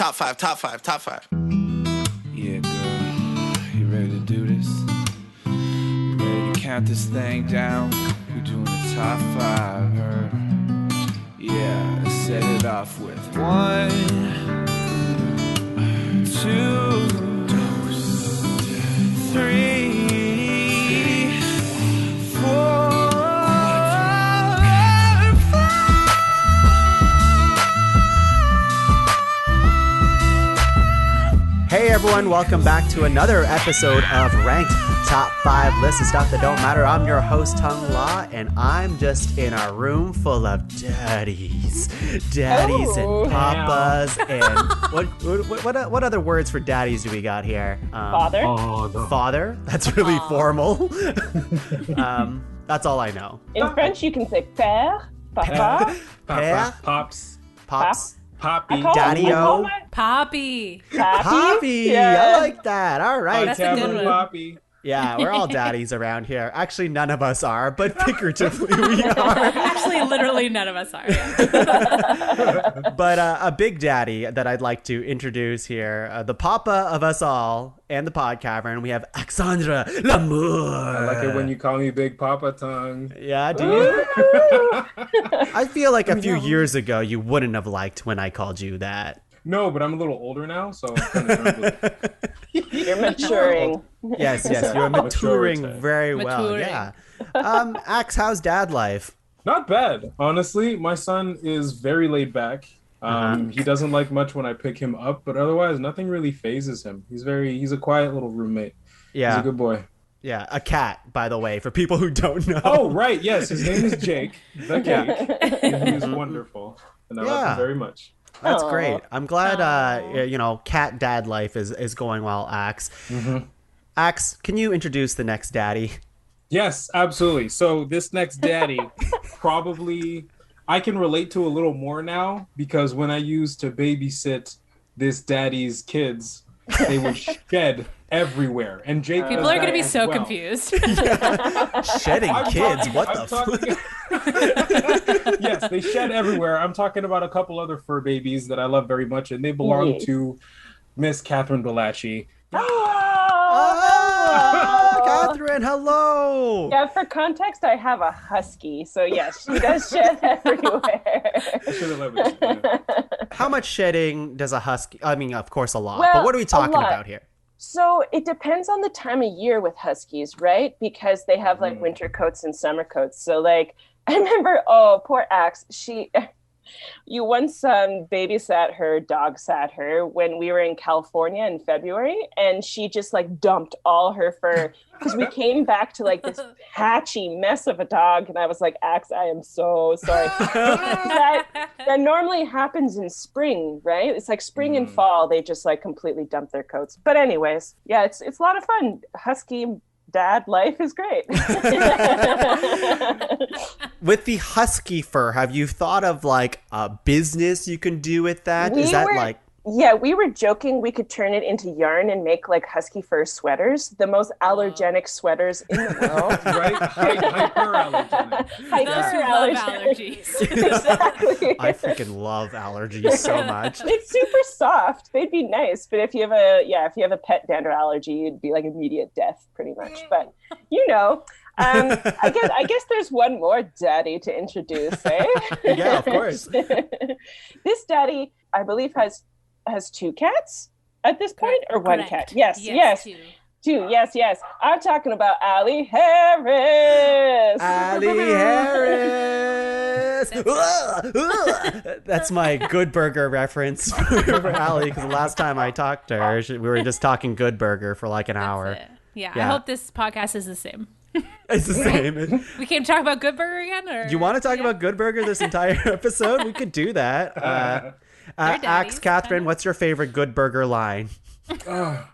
Top five, top five, top five. Yeah, girl. You ready to do this? You ready to count this thing down? We're doing the top five, heard? Yeah, let's set it off with 1, 2, 3, 4. Hey everyone, welcome back to another episode of Ranked Top 5 Lists of Stuff That Don't Matter. I'm your host, Tuong La, and I'm just in a room full of daddies. Daddies and papas. And what other words for daddies do we got here? Father. Father? That's really formal. That's all I know. In French, you can say père, papa, Père? Pops. Pops? Poppy. Daddy-o? Poppy. Poppy! Yeah. I like that. All right. That's a good one. Poppy. Yeah, we're all daddies around here. Actually, none of us are, but figuratively we are. Actually, literally none of us are. But a big daddy that I'd like to introduce here, the papa of us all and the pod cavern, we have Axandre Lemours. I like it when you call me Big Papa Tongue. Yeah, do you? I feel like a few years ago you wouldn't have liked when I called you that. No, but I'm a little older now, so I'm kind of You're maturing. Yes, you're maturing Maturity. very well. Maturing. Yeah. Ax, how's dad life? Not bad, honestly. My son is very laid back. He doesn't like much when I pick him up, but otherwise nothing really phases him. He's a quiet little roommate. Yeah. He's a good boy. Yeah, a cat, by the way, for people who don't know. Oh, right, yes. His name is Jake, the cake. And he is wonderful. And I love him very much. That's great. I'm glad, cat dad life is going well, Ax. Mm-hmm. Ax, can you introduce the next daddy? Yes, absolutely. So this next daddy, probably I can relate to a little more now because when I used to babysit this daddy's kids, they would shed everywhere. And Jake People does are going to that be as so well. confused. Shedding kids? What the fuck? Yes, they shed everywhere. I'm talking about a couple other fur babies that I love very much, and they belong to Miss Catherine Ballachey. Oh, Catherine, hello. Yeah, for context, I have a husky, so yes, she does shed everywhere. I should have let me. How much shedding does a husky? I mean, of course, a lot. Well, but what are we talking a lot. about here? So it depends on the time of year with huskies, right? Because they have like winter coats and summer coats. So like, I remember, poor Ax, you once babysat her, dog sat her when we were in California in February, and she just like dumped all her fur because we came back to like this patchy mess of a dog, and I was like, Ax, I am so sorry. that normally happens in spring, right? It's like spring and fall, they just like completely dump their coats. But anyways, yeah, it's a lot of fun. Husky dad life is great. With the husky fur, have you thought of like a business you can do with that? Yeah, we were joking we could turn it into yarn and make like husky fur sweaters, the most allergenic sweaters in the world. Right? Hyperallergenic. Those who love allergies. Exactly. I freaking love allergies so much. It's super soft. They'd be nice, but if you have a pet dander allergy, it'd be like immediate death pretty much. But I guess there's one more daddy to introduce, eh? Yeah, of course. This daddy, I believe, has two cats at this point, or one cat? Yes. Two. Yes. I'm talking about Alli Harris. Alli Harris. That's my Good Burger reference for Alli, because the last time I talked to her, we were just talking Good Burger for like an hour. Yeah, I hope this podcast is the same. It's the same. We came to talk about Good Burger again? Or? You want to talk about Good Burger this entire episode? We could do that. Ax, Catherine, what's your favorite Good Burger line? I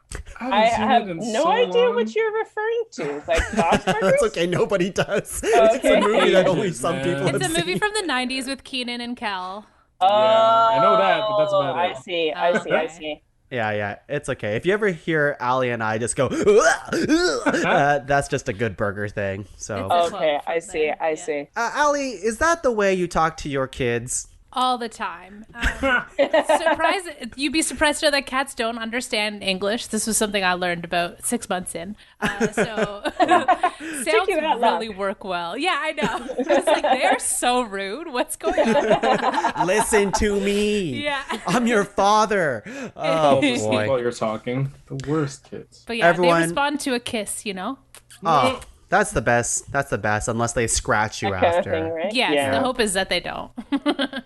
have no idea what you're referring to. Like Bob's Burgers? It's okay, nobody does. Okay. It's a movie that only some people have It's a seen. movie from the 90s with Keenan and Kel. Yeah, I know that, but that's about it. I see. Yeah, it's okay. If you ever hear Alli and I just go, that's just a Good Burger thing. So, Okay, I see. Alli, is that the way you talk to your kids? all the time. You'd be surprised to know that cats don't understand English. This was something I learned about 6 months in. So sounds really work well. Yeah, I know. I was like, they're so rude. What's going on? Listen to me. Yeah. I'm your father. Oh, boy. While you're talking, the worst kids. But yeah, Everyone- they respond to a kiss, you know? Oh, that's the best. That's the best, unless they scratch you That kind of after. thing, right? Yes, the hope is that they don't.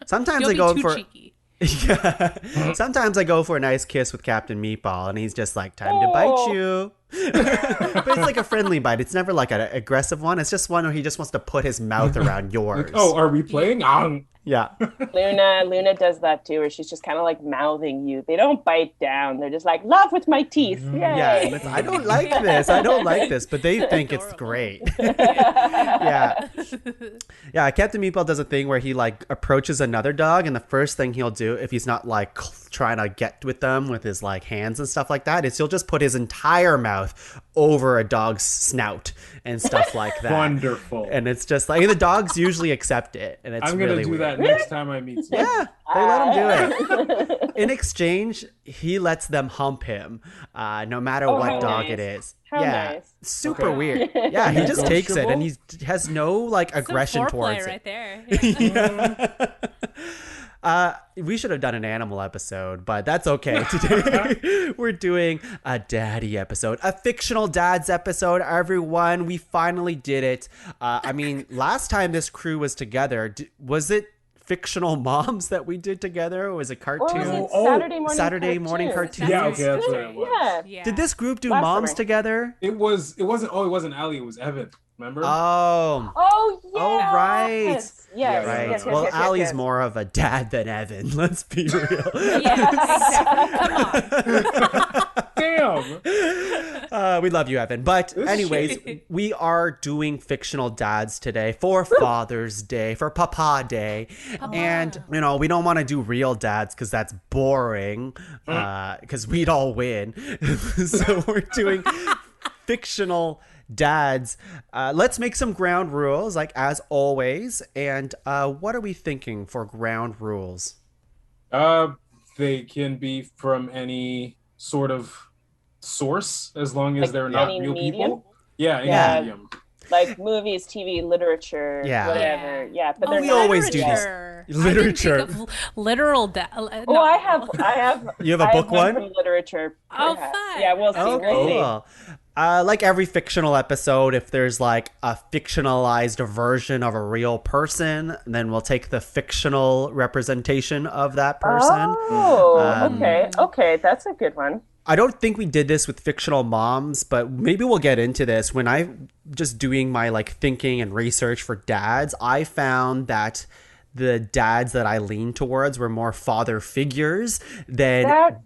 Sometimes You'll I go be too for cheeky. yeah. Sometimes I go for a nice kiss with Captain Meatball, and he's just like, "Time to bite you." But it's like a friendly bite. It's never like an aggressive one. It's just one where he just wants to put his mouth around yours. Oh, are we playing? Yeah. Luna does that too, where she's just kind of like mouthing you. They don't bite down. They're just like, love with my teeth. Yay. Yeah, and it's, I don't like this. I don't like this, but they think it's great. Yeah. Yeah, Captain Meatball does a thing where he like approaches another dog, and the first thing he'll do, if he's not like trying to get with them with his like hands and stuff like that, is he'll just put his entire mouth over a dog's snout and stuff like that. Wonderful. And it's just like, the dogs usually accept it, and it's I'm gonna really do weird. that next time I meet someone. Yeah, they let him do it. In exchange, he lets them hump him, no matter how what dog nice. it is. How yeah, nice. super Okay. weird. Yeah, he just takes it, and he has no like aggression Some towards foreplay right it. there. We should have done an animal episode, but that's okay. Today we're doing a daddy episode, a fictional dads episode. Everyone, we finally did it. I mean, last time this crew was together, was it Fictional Moms that we did together? Or was it Or cartoons? was it Oh, Saturday morning cartoons? Yeah, okay, that's what it was. Yeah. Yeah. Did this group do Last moms summer. together? It wasn't Alli, it was Evan. Remember? Oh, Oh, yeah. Oh, right. Yes. Yes. right. Yes, Well, yes, yes, Allie's yes. more of a dad than Evan. Let's be real. Yeah, exactly. Come on. Damn. We love you, Evan. But anyways, we are doing fictional dads today for Father's Day, for Papa Day. And, you know, we don't want to do real dads because that's boring, because we'd all win. So we're doing fictional dads. Let's make some ground rules, like as always. And what are we thinking for ground rules? They can be from any sort of source as long as Like they're not any real medium? people. Yeah, any Yeah. medium. Like movies, TV, literature, Yeah. whatever. Yeah, but they're we not always do this. Literature. Literature. I didn't think of literal Oh, I have. You have a I book one? from literature. Oh, perhaps. fun. Yeah, we'll see. Oh, We'll see. cool. Like every fictional episode, if there's like a fictionalized version of a real person, then we'll take the fictional representation of that person. Oh, okay, that's a good one. I don't think we did this with Fictional Moms, but maybe we'll get into this. When I just doing my like thinking and research for dads, I found that the dads that I leaned towards were more father figures than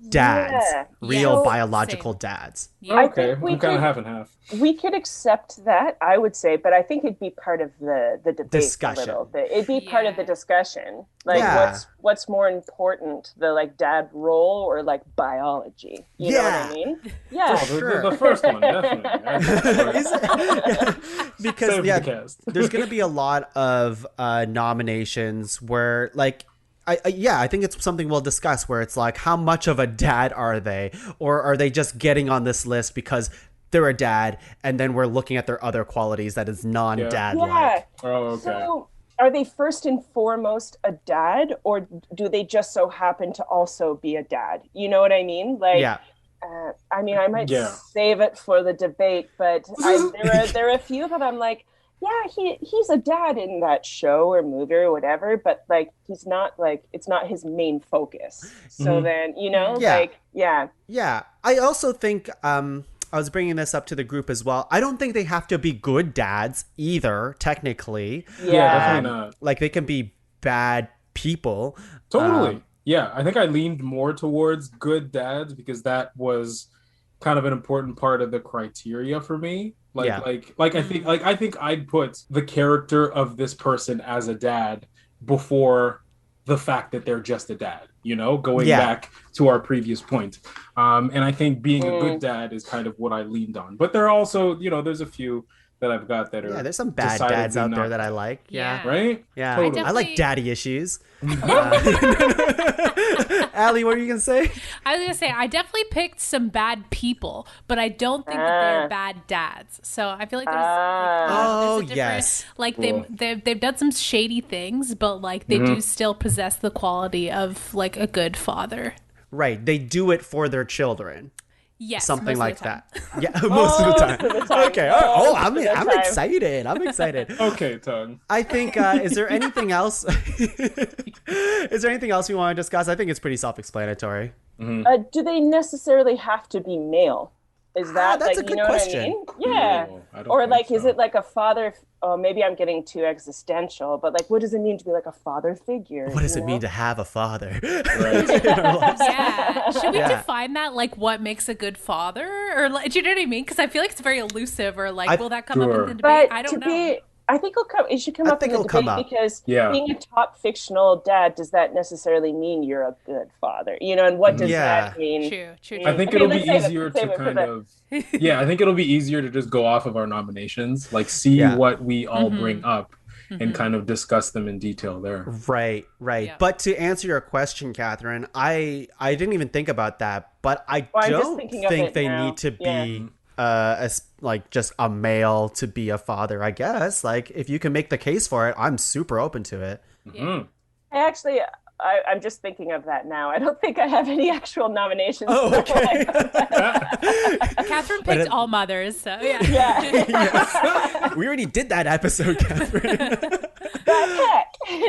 dads, yeah. real Yes. biological Same. dads. Yeah. Okay, think we I'm kind of could- half and half. We could accept that, I would say, but I think it'd be part of the debate Discussion. a little bit. It'd be part of the Yeah. discussion. Like, Yeah. what's more important, the like dad role or like biology? You know what I mean? Yeah. Oh, Sure. the first one, definitely. Is it? Because Save yeah, the cast. there's gonna be a lot of nominations where like I think it's something we'll discuss where it's like, how much of a dad are they, or are they just getting on this list because they're a dad, and then we're looking at their other qualities that is non-dad like. Yeah. Oh, okay. So, are they first and foremost a dad, or do they just so happen to also be a dad? You know what I mean? Like, Yeah. I mean, I might Yeah. save it for the debate, but there are a few that I'm like, yeah, he's a dad in that show or movie or whatever, but like he's not like, it's not his main focus. So then, you know, Yeah. like, yeah. Yeah. I also think I was bringing this up to the group as well. I don't think they have to be good dads either, technically. Yeah, definitely not. Like they can be bad people. Totally. Yeah, I think I leaned more towards good dads because that was kind of an important part of the criteria for me. Like, Yeah. I think I'd put the character of this person as a dad before the fact that they're just a dad, you know, going Yeah. back to our previous point. And I think being a good dad is kind of what I leaned on. But there are also, you know, there's a few that I've got that are there's some bad dads out there that I like. Yeah. Right? Yeah. Totally. I like daddy issues. Alli, what are you going to say? I was gonna say I definitely picked some bad people, but I don't think that they're bad dads. So I feel like there's, there's a different, yes, like they've done some shady things, but like they do still possess the quality of like a good father. Right. They do it for their children. Yes, something like that. Yeah, most of the time. Okay. I'm excited. I'm excited. Okay, Tuong. I think. Is there anything else? Is there anything else we want to discuss? I think it's pretty self-explanatory. Do they necessarily have to be male? Is that that's like, a good you know question. what I mean? Yeah. No, I don't Or think like, so. is it like a father? Oh, maybe I'm getting too existential, but like, what does it mean to be like a father figure? What does it mean to have a father? Right. Yeah. Should we define that? Like, what makes a good father? Or like, do you know what I mean? Because I feel like it's very elusive. Or like, will that come up in the debate? But I don't know. I think it should come up in the debate because being a top fictional dad, does that necessarily mean you're a good father? You know, and what does that mean? True. I think it'll be easier to kind of, I think it'll be easier to just go off of our nominations, like see what we all bring up and kind of discuss them in detail there. Right. Yeah. But to answer your question, Catherine, I didn't even think about that, but I don't think they need to be like just a male to be a father. I guess like if you can make the case for it, I'm super open to it. I'm just thinking of that now. I don't think I have any actual nominations. Oh, okay. Catherine picked all mothers, so yeah. Yes. We already did that episode, Catherine.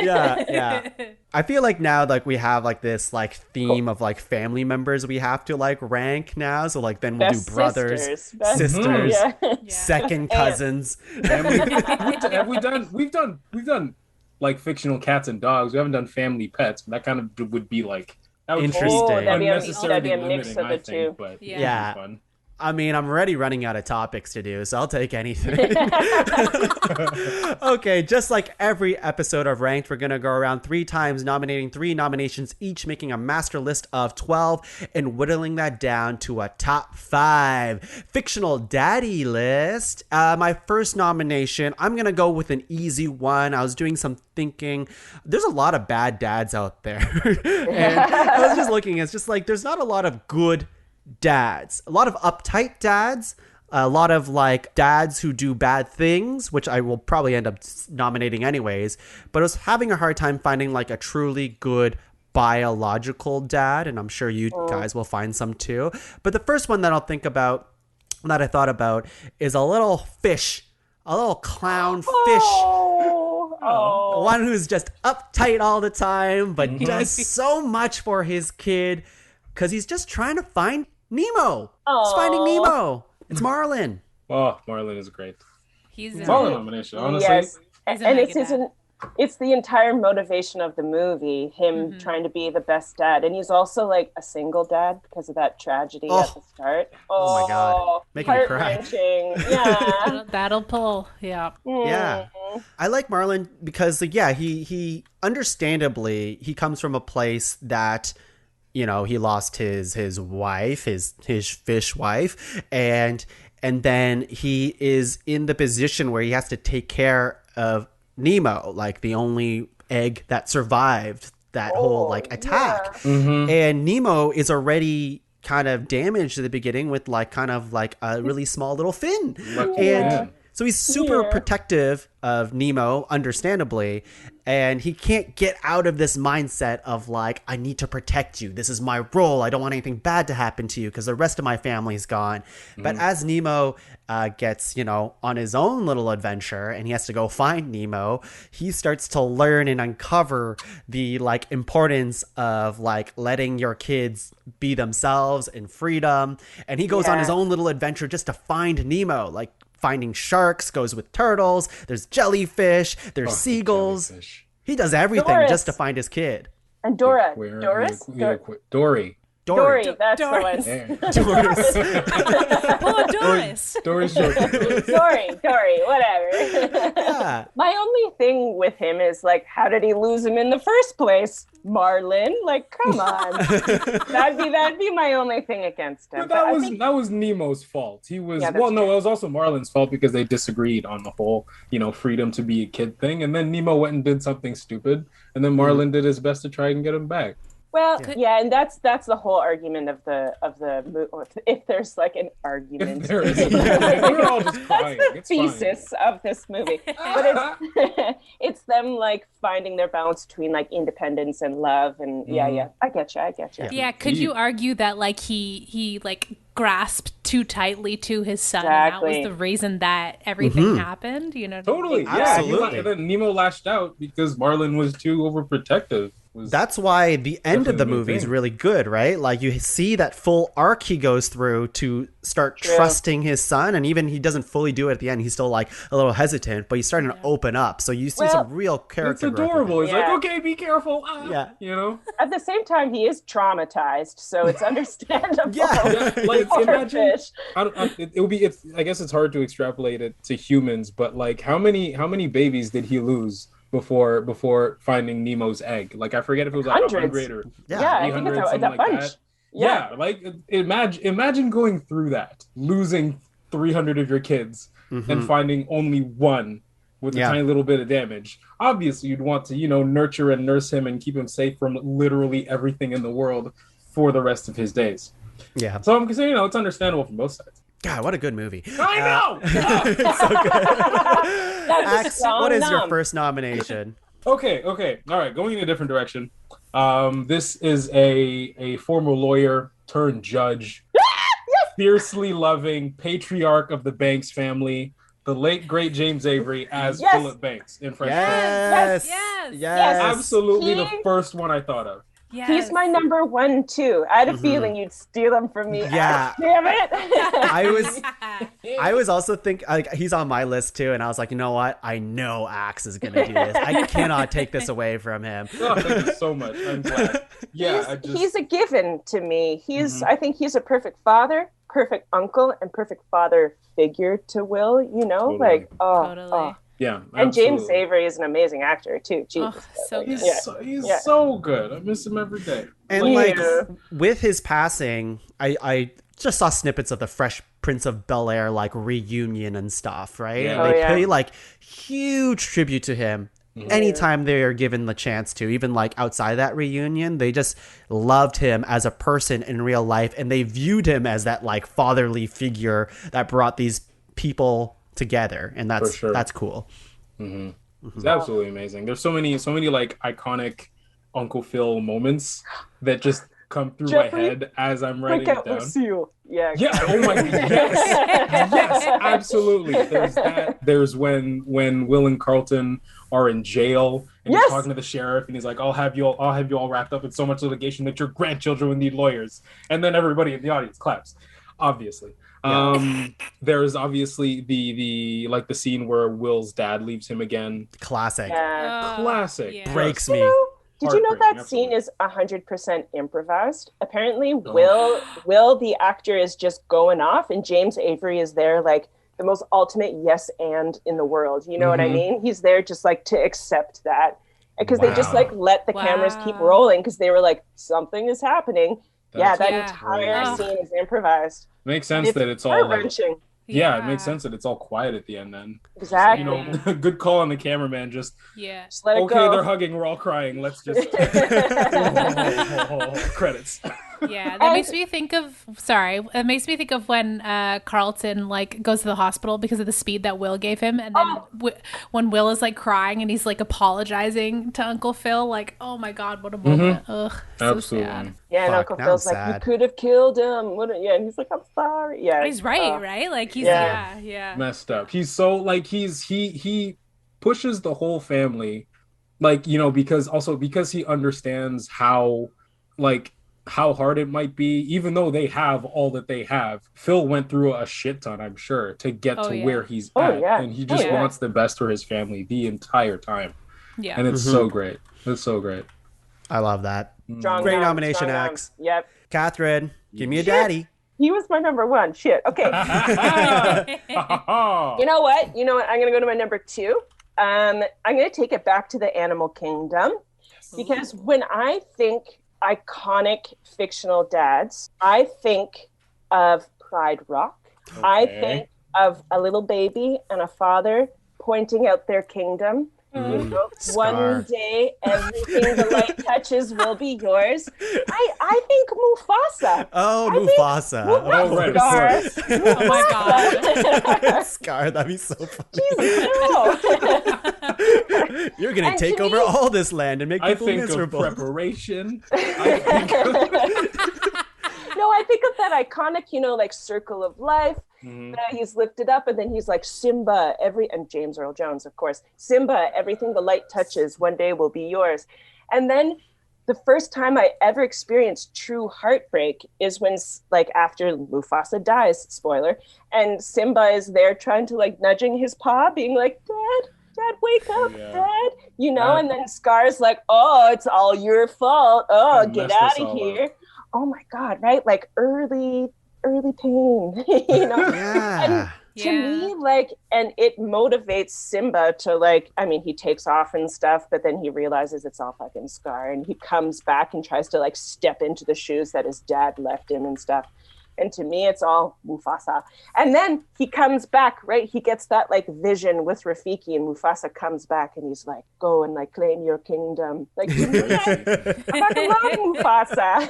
Yeah. I feel like now like we have like this like theme of like family members we have to like rank now. So like then we'll do brothers, sisters, second cousins. And we've done like fictional cats and dogs. We haven't done family pets, but that kind of would be like interesting. That'd be a mix of the two. But yeah. Fun. I mean, I'm already running out of topics to do, so I'll take anything. Okay, just like every episode of Ranked, we're going to go around 3 times, nominating 3 nominations each, making a master list of 12 and whittling that down to a top 5 fictional daddy list. My first nomination, I'm going to go with an easy one. I was doing some thinking. There's a lot of bad dads out there. And I was just looking, it's just like there's not a lot of good dads, a lot of uptight dads, a lot of like dads who do bad things, which I will probably end up nominating anyways, but I was having a hard time finding like a truly good biological dad, and I'm sure you guys will find some too. But the first one that I thought about is a little fish, a little clown fish. One who's just uptight all the time but does so much for his kid because he's just trying to find Nemo. He's finding Nemo. It's Marlin. Oh, Marlin is great. He's all a nomination, honestly. Yes. And it's the entire motivation of the movie, him trying to be the best dad. And he's also like a single dad because of that tragedy at the start. Oh my God. Making me cry. Yeah. That'll pull. Yeah. Yeah. I like Marlin because he understandably, he comes from a place that, you know, he lost his wife, his fish wife, and then he is in the position where he has to take care of Nemo, like the only egg that survived that whole like attack. And Nemo is already kind of damaged at the beginning with like kind of like a really small little fin. So he's super protective of Nemo, understandably, and he can't get out of this mindset of like, I need to protect you. This is my role. I don't want anything bad to happen to you because the rest of my family's gone. But as Nemo gets, on his own little adventure and he has to go find Nemo, he starts to learn and uncover the like importance of like letting your kids be themselves and freedom. And he goes on his own little adventure just to find Nemo, like finding sharks, goes with turtles, there's jellyfish, there's seagulls. Jellyfish. He does everything just to find his kid. And Dory. Dory. That's Doris. the one. Doris. Oh, Doris. Doris Joker. Dory, whatever. Yeah. My only thing with him is like, how did he lose him in the first place? Marlin, like, come on. that'd be my only thing against him. But that was Nemo's fault. He was Yeah, that's well, no, true. it was also Marlin's fault because they disagreed on the whole, freedom to be a kid thing. And then Nemo went and did something stupid, and then Marlin did his best to try and get him back. Well, yeah, and that's the whole argument of the if there's like an argument. There is. We're all just crying. That's the thesis of this movie. But it's them like finding their balance between like independence and love, and yeah, I get you. Yeah, could you argue that like he like grasped too tightly to his son, and that was the reason that everything happened? Totally, yeah, absolutely. And then Nemo lashed out because Marlin was too overprotective. That's why the end of the movie is really good, right? Like you see that full arc he goes through to start trusting his son, and even he doesn't fully do it at the end. He's still like a little hesitant, but he's starting to open up. So you see some real character growth. It's adorable. He's like, okay, be careful. At the same time, he is traumatized, so it's understandable. Like imagine. I guess it's hard to extrapolate it to humans, but like how many babies did he lose before finding Nemo's egg? Like I forget if it was like 100 or 300, something like that. Yeah, like imagine going through that, losing 300 of your kids and finding only one with a tiny little bit of damage. Obviously, you'd want to nurture and nurse him and keep him safe from literally everything in the world for the rest of his days. Yeah. So I'm saying it's understandable from both sides. God, what a good movie. I know! It's so good. Axe, what is your first nomination? Okay. All right, going in a different direction. This is a former lawyer turned judge, fiercely loving patriarch of the Banks family, the late, great James Avery as Philip Banks in Fresh Prince. Yes. Absolutely the first one I thought of. Yes. He's my number one too. I had a feeling you'd steal him from me. Yeah. Damn it. I was also thinking like he's on my list too, and I was like, you know what? I know Axe is gonna do this. I cannot take this away from him. Oh, thank you so much. I'm glad. Yeah, he's a given to me. I think he's a perfect father, perfect uncle, and perfect father figure to Will. Totally. Yeah, absolutely. And James Avery is an amazing actor too. Jesus, so good. He's so good. I miss him every day. And with his passing, I just saw snippets of the Fresh Prince of Bel-Air like reunion and stuff, right? Yeah. And they pay like huge tribute to him. Anytime they are given the chance to, even like outside that reunion, they just loved him as a person in real life, and they viewed him as that like fatherly figure that brought these people together, and that's cool. It's absolutely amazing. There's so many like iconic Uncle Phil moments that just come through my head as I'm writing it down. Yeah. Oh my god. Yes, absolutely. There's that. There's when Will and Carlton are in jail and he's talking to the sheriff and he's like, I'll have you all wrapped up in so much litigation that your grandchildren would need lawyers. And then everybody in the audience claps. Obviously. There's obviously the scene where Will's dad leaves him again. Classic. Classic. Breaks me. Did you know that scene is 100% improvised? Apparently, Will the actor is just going off, and James Avery is there like the most ultimate yes and in the world. You know what I mean? He's there just like to accept that, because they just like let the cameras keep rolling because they were like, something is happening. That entire scene is improsed. Makes sense that it's all wrenching. Yeah, it makes sense that it's all quiet at the end then. Exactly. Good call on the cameraman. Just let it go. They're hugging, we're all crying. Let's just credits. Yeah, that makes me think of. Sorry, it makes me think of when Carlton like goes to the hospital because of the speed that Will gave him, and then when Will is like crying and he's like apologizing to Uncle Phil, like, oh my god, what a moment! Ugh, absolutely. So sad. Yeah, and Uncle Phil's like, you could have killed him. And he's like, I'm sorry. Yeah, he's right? Like he's messed up. He's so like he pushes the whole family, like because he understands how hard it might be, even though they have all that they have. Phil went through a shit ton, I'm sure, to get to where he's at. And he just wants the best for his family the entire time. Yeah. And it's so great. It's so great. I love that. Strong Great nom, nomination, strong nom. Axe. Yep. Catherine, give me a daddy. He was my number one. Shit. Okay. You know what? I'm going to go to my number 2. I'm going to take it back to the animal kingdom because when I think iconic fictional dads, I think of Pride Rock. Okay. I think of a little baby and a father pointing out their kingdom. One day everything the light touches will be yours. I think Mufasa. Mufasa. Oh, right. Oh my God. Scar, that'd be so funny. Jesus, You're going to take over all this land and make people miserable. Of preparation. I think of that iconic, like circle of life. He's lifted up and then he's like Simba, and James Earl Jones, of course. Simba, everything the light touches one day will be yours. And then the first time I ever experienced true heartbreak is when, like, after Mufasa dies, spoiler, and Simba is there trying to, like, nudging his paw, being like, Dad, wake up, Dad. And then Scar's like, oh, it's all your fault. Oh, get out of here. Oh my God, right? Like early pain, Yeah. And to me, like, and it motivates Simba to, like, I mean, he takes off and stuff, but then he realizes it's all fucking Scar, and he comes back and tries to, like, step into the shoes that his dad left him and stuff. And to me, it's all Mufasa. And then he comes back, right? He gets that, like, vision with Rafiki, and Mufasa comes back, and he's like, go and, like, claim your kingdom. Like, to me, I fucking love Mufasa.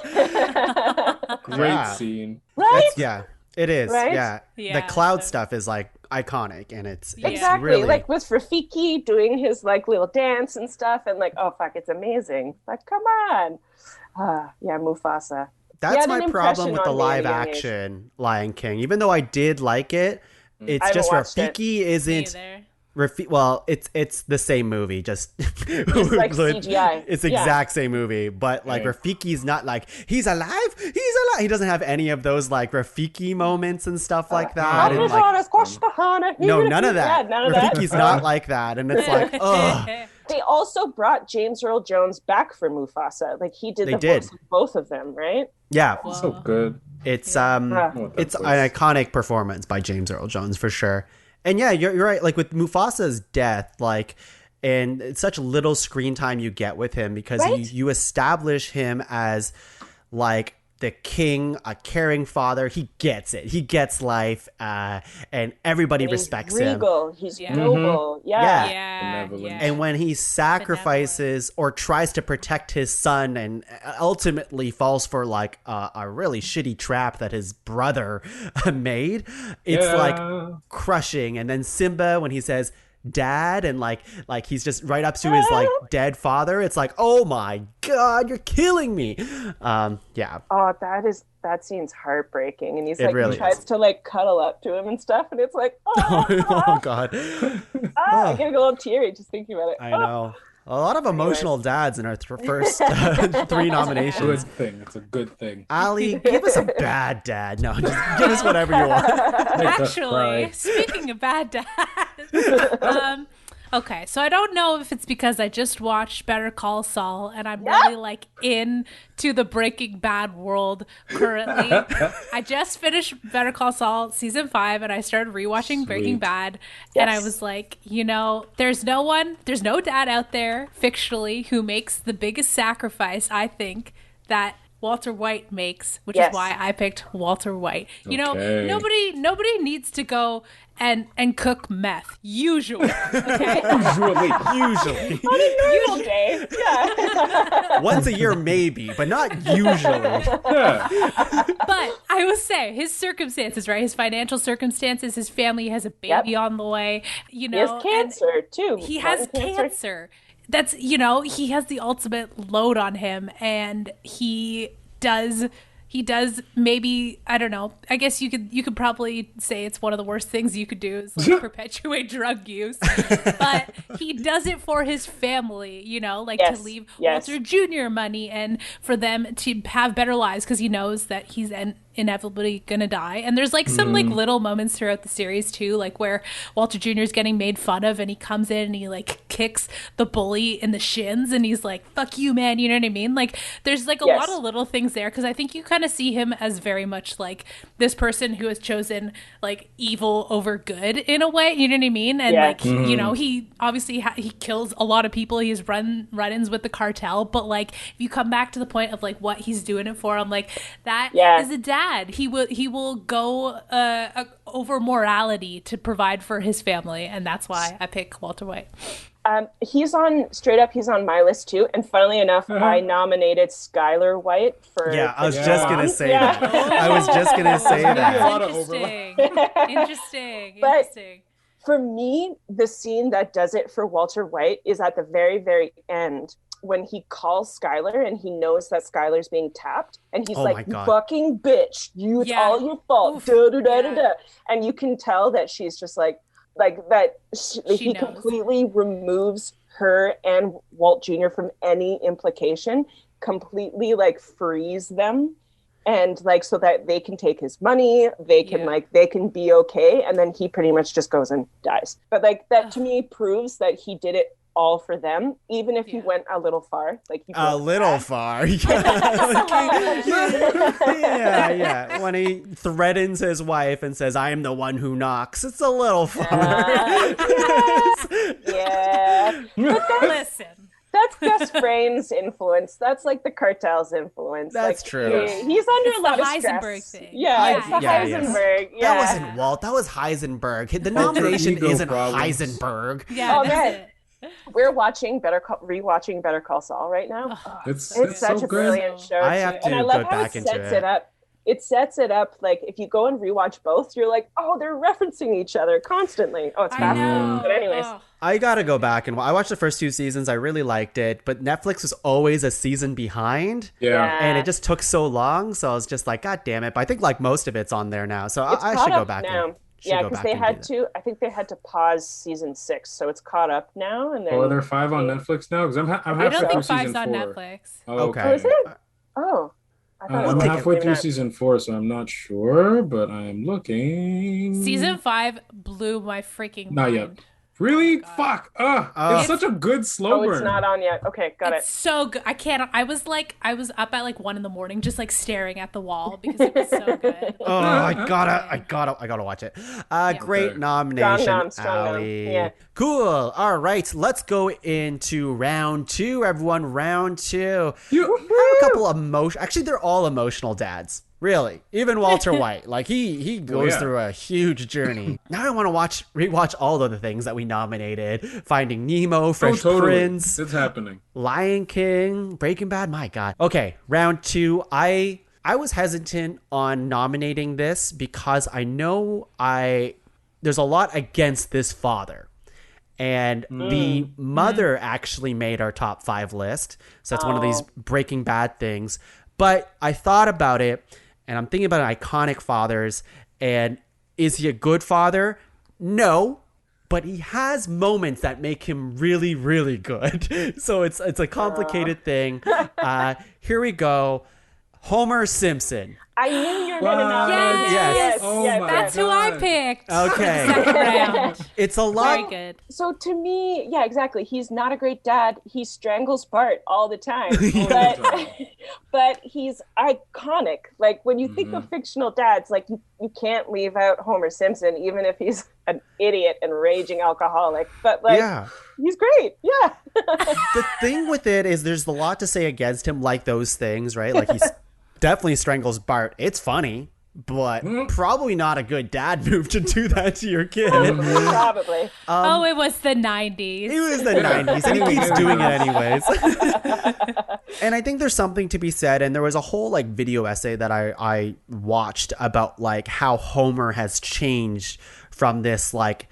Great scene. Right? It is. Right? Yeah. The cloud stuff is, like, iconic, and it's exactly really... like with Rafiki doing his, like, little dance and stuff, and, like, oh, fuck, it's amazing. Like, come on. Mufasa. That's my problem with the live action Lion King. Even though I did like it, it's just Rafiki isn't. Well, it's the same movie, just it's like CGI. It's the exact same movie, but like Rafiki's not like he's alive. He doesn't have any of those like Rafiki moments and stuff like that. And, like, no, none of that. Rafiki's not like that, and it's like, ugh. They also brought James Earl Jones back for Mufasa. Like he did voice of both of them, right? Yeah, so good. It's it's an iconic performance by James Earl Jones for sure. And yeah, you're right. Like with Mufasa's death, like, and it's such little screen time you get with him because you establish him as like the king, a caring father. He gets it. He gets life, and everybody respects regal. him. He's noble. Yeah. And when he sacrifices or tries to protect his son and ultimately falls for like a really shitty trap that his brother made, it's like crushing. And then Simba, when he says Dad, and like he's just right up to his like dead father, it's like, oh my God, you're killing me. Oh, that scene's heartbreaking, and he's like, really tries to like cuddle up to him and stuff, and it's like, oh God, I get a little teary just thinking about it. I know. A lot of emotional dads in our first 3 nominations. Good thing. It's a good thing. Alli, give us a bad dad. No, just give us whatever you want. Actually, speaking of bad dads, okay, so I don't know if it's because I just watched Better Call Saul and I'm really like into the Breaking Bad world currently. I just finished Better Call Saul season 5 and I started rewatching Breaking Bad, and I was like, there's no dad out there fictionally who makes the biggest sacrifice, I think, that Walter White makes, which is why I picked Walter White. Nobody needs to go and cook meth. Usually. Okay? Usually. On a normal day. Yeah. Once a year, maybe, but not usually. But I will say his circumstances, right? His financial circumstances, his family has a baby on the way. He has cancer too. He has cancer. That's, he has the ultimate load on him, and he does maybe, I don't know, I guess you could probably say it's one of the worst things you could do is like perpetuate drug use, but he does it for his family, to leave Walter Jr. money and for them to have better lives, because he knows that inevitably gonna die. And there's like some like little moments throughout the series too, like where Walter Jr. is getting made fun of and he comes in and he like kicks the bully in the shins and he's like, fuck you, man, you know what I mean? Like there's like a lot of little things there, because I think you kind of see him as very much like this person who has chosen like evil over good in a way, you know what I mean? And like you know, he obviously he kills a lot of people, he has run-ins with the cartel, but like if you come back to the point of like what he's doing it for, I'm like, that is a dad. He will go over morality to provide for his family, and that's why I pick Walter White. He's on my list too, and funnily enough, I nominated Skylar White for. Yeah, I was just gonna say that. I was just gonna say that. Interesting. But for me, the scene that does it for Walter White is at the very, very end, when he calls Skylar and he knows that Skylar's being tapped, and he's like, fucking bitch, it's all your fault. And you can tell that she's just like that he completely removes her and Walt Jr. from any implication, completely like frees them, and like so that they can take his money, they can be okay, and then he pretty much just goes and dies. But like that to me proves that he did it all for them, even if he went a little far. Like a little far. Yeah. When he threatens his wife and says, "I am the one who knocks," it's a little far. Listen. That's Gus Fring's influence. That's like the cartel's influence. That's like, true. He's under a lot of stress. Heisenberg thing. Yeah, it's the Heisenberg. Yeah. That wasn't Walt. That was Heisenberg. The nomination isn't Heisenberg. Yeah, man. We're rewatching Better Call Saul right now. It's such so a good. brilliant show. I have to and I love go how back it into sets it. it up. It sets it up like if you go and rewatch both, you're like, oh, they're referencing each other constantly. Oh, it's fascinating. But anyways. I gotta go back and I watched the first 2 seasons. I really liked it, but Netflix was always a season behind. Yeah. And it just took so long, so I was just like, God damn it. But I think like most of it's on there now, so I should go back now. Because they had to. I think they had to pause season 6, so it's caught up now. And then are there 5 on Netflix now? Because I'm I don't think season 5's on 4. Netflix. Oh, okay. Oh, is it? Oh. I'm halfway through season 4, so I'm not sure, but I'm looking. Season 5 blew my freaking mind. Not yet. Really? Fuck. It's such a good slow burn. It's not on yet. Okay, got it. It's so good. I can't. I was up at like 1 a.m, just like staring at the wall because it was so good. Oh, I gotta watch it. Great nomination, Alli. Yeah. Cool. All right, let's go into round 2, everyone. Round 2. I have a couple actually, they're all emotional dads. Really, even Walter White, like he goes through a huge journey. Now I want to rewatch all of the things that we nominated: Finding Nemo, Fresh Prince, it's happening, Lion King, Breaking Bad. My God. Okay, round 2. I was hesitant on nominating this because I know there's a lot against this father. And the mother actually made our top 5 list. So that's one of these Breaking Bad things. But I thought about it, and I'm thinking about iconic fathers. And is he a good father? No. But he has moments that make him really, really good. So it's a complicated thing. Here we go. Homer Simpson. I knew you were going to nominate. Yes. That's who I picked. Okay. Second round. It's a lot. Very good. So to me, yeah, exactly. He's not a great dad. He strangles Bart all the time. But he's iconic. Like when you think of fictional dads, like you can't leave out Homer Simpson, even if he's an idiot and raging alcoholic. But like, he's great. Yeah. The thing with it is there's a lot to say against him, like those things, right? Like he's definitely strangles Bart. It's funny, but probably not a good dad move to do that to your kid. Probably. It was the 90s. It was the 90s, and he keeps doing it anyways. And I think there's something to be said, and there was a whole like video essay that I watched about like how Homer has changed from this like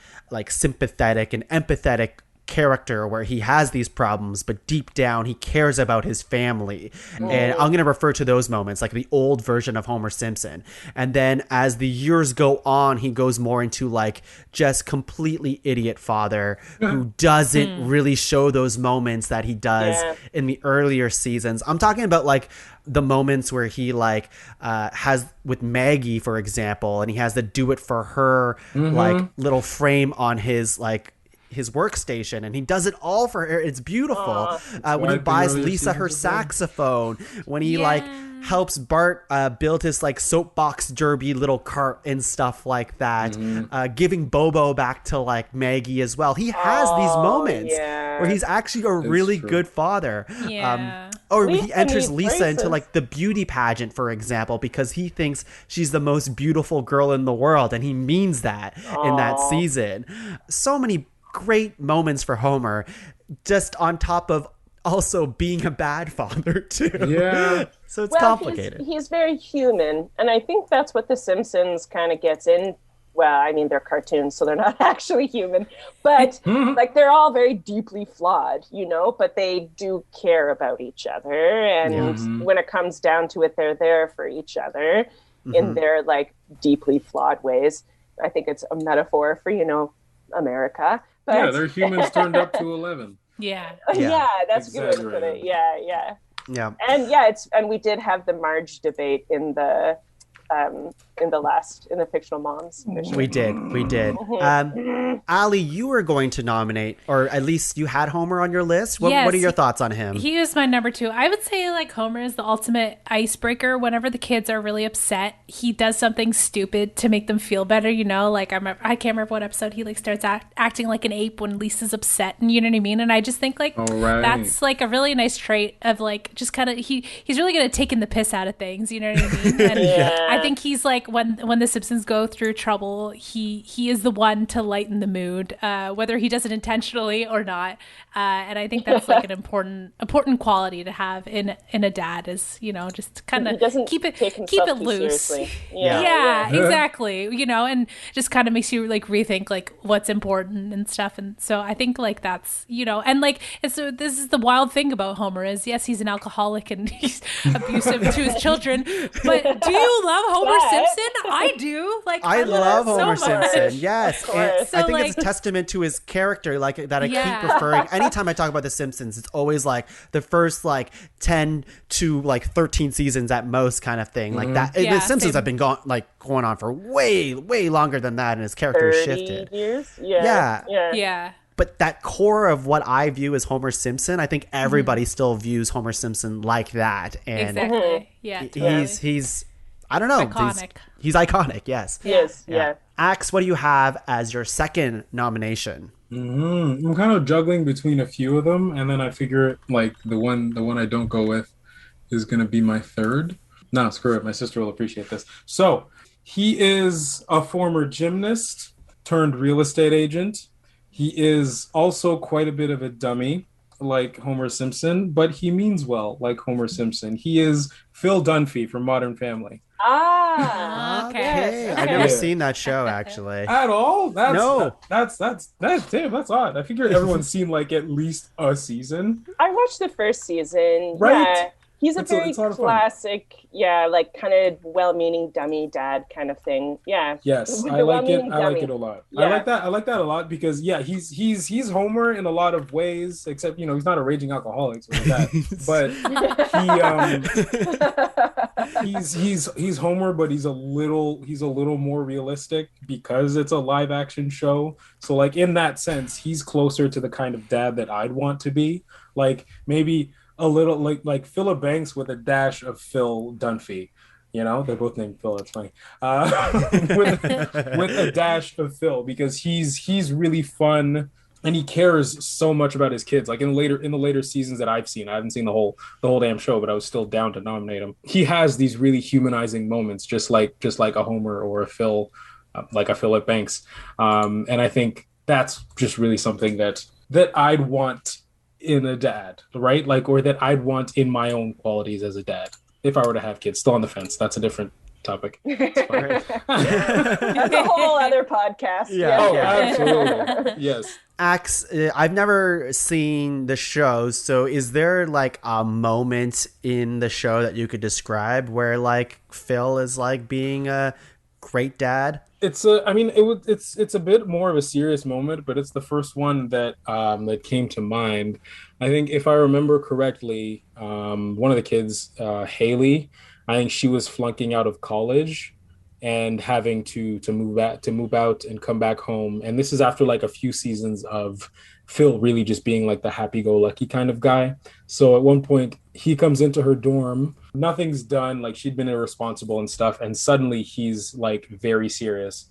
sympathetic and empathetic character where he has these problems, but deep down he cares about his family. And I'm going to refer to those moments like the old version of Homer Simpson. And then as the years go on, he goes more into like just completely idiot father who doesn't really show those moments that he does in the earlier seasons. I'm talking about like the moments where he like has with Maggie, for example, and he has to do it for her like little frame on his like his workstation, and he does it all for her. It's beautiful. When he buys Lisa her saxophone, when he like helps Bart build his like soapbox derby little cart and stuff like that, giving Bobo back to like Maggie as well. He has these moments where he's actually a really good father. Or he enters Lisa into like the beauty pageant, for example, because he thinks she's the most beautiful girl in the world, and he means that in that season. So many great moments for Homer, just on top of also being a bad father too. So it's complicated. He's very human, and I think that's what The Simpsons kind of gets in. Well, I mean, they're cartoons, so they're not actually human, but like they're all very deeply flawed, you know, but they do care about each other. And when it comes down to it, they're there for each other in their like deeply flawed ways. I think it's a metaphor for, you know, America. But they're humans turned up to 11. That's a good way to put it. And we did have the Marge debate in the Fictional Moms. We did. Alli, you were going to nominate, or at least you had Homer on your list. What are your thoughts on him? He was my number 2. I would say like Homer is the ultimate icebreaker. Whenever the kids are really upset, he does something stupid to make them feel better. You know, like I can't remember what episode he like starts acting like an ape when Lisa's upset, and you know what I mean. And I just think like that's like a really nice trait of like just kind of he's really good at taking the piss out of things. You know what I mean? And I think he's like when the Simpsons go through trouble, he is the one to lighten the mood, whether he does it intentionally or not. And I think that's like an important quality to have in a dad, is, you know, just kind of keep it loose. Exactly. You know, and just kind of makes you like rethink like what's important and stuff. And so I think like that's, you know, and like so this is the wild thing about Homer is, yes, he's an alcoholic and he's abusive to his children, but do you love Homer Simpson? I do. Like I love Homer so Simpson. Yes, and so, I think like, it's a testament to his character. Like that, I keep referring. Anytime I talk about The Simpsons, it's always like the first like 10 to like 13 seasons at most, kind of thing. Like that. The Simpsons have been going on for way longer than that, and his character has shifted. Years? Yeah. But that core of what I view as Homer Simpson, I think everybody still views Homer Simpson like that. And exactly. Yeah. He's I don't know. Iconic. He's iconic. Yes. Yes. Yeah. Axe, what do you have as your second nomination? I'm kind of juggling between a few of them, and then I figure like the one I don't go with is gonna be my third. No, screw it. My sister will appreciate this. So he is a former gymnast turned real estate agent. He is also quite a bit of a dummy, like Homer Simpson, but he means well, like Homer Simpson. He is Phil Dunphy from Modern Family. Okay. I've never seen that show, actually. At all? That's no. That's odd. I figured everyone's seen like at least a season. I watched the first season. Right. Yeah. He's a very classic, like kind of well-meaning dummy dad kind of thing. Yeah. Yes, I like it. I like it a lot. Yeah. I like that a lot because he's Homer in a lot of ways, except you know he's not a raging alcoholic, so that. But he's Homer, but he's a little more realistic because it's a live action show. So like in that sense, he's closer to the kind of dad that I'd want to be. Like maybe a little like Philip Banks with a dash of Phil Dunphy. You know, they're both named Phil. It's funny. With a dash of Phil, because he's really fun and he cares so much about his kids. Like in the later seasons that I've seen, I haven't seen the whole damn show, but I was still down to nominate him. He has these really humanizing moments, just like a Homer or a Phil, like a Philip Banks. And I think that's just really something that I'd want in a dad, right? Like, or that I'd want in my own qualities as a dad if I were to have kids. Still on the fence. That's a different topic. That's a whole other podcast. Yeah. Oh, absolutely. Yes. Axe, I've never seen the show, so is there like a moment in the show that you could describe where like Phil is like being a great dad? It's it's a bit more of a serious moment, but it's the first one that that came to mind. I think if I remember correctly, one of the kids, Haley, I think she was flunking out of college and having to move out and come back home. And this is after like a few seasons of Phil really just being like the happy-go-lucky kind of guy. So at one point he comes into her dorm, nothing's done, like she'd been irresponsible and stuff, and suddenly he's like very serious.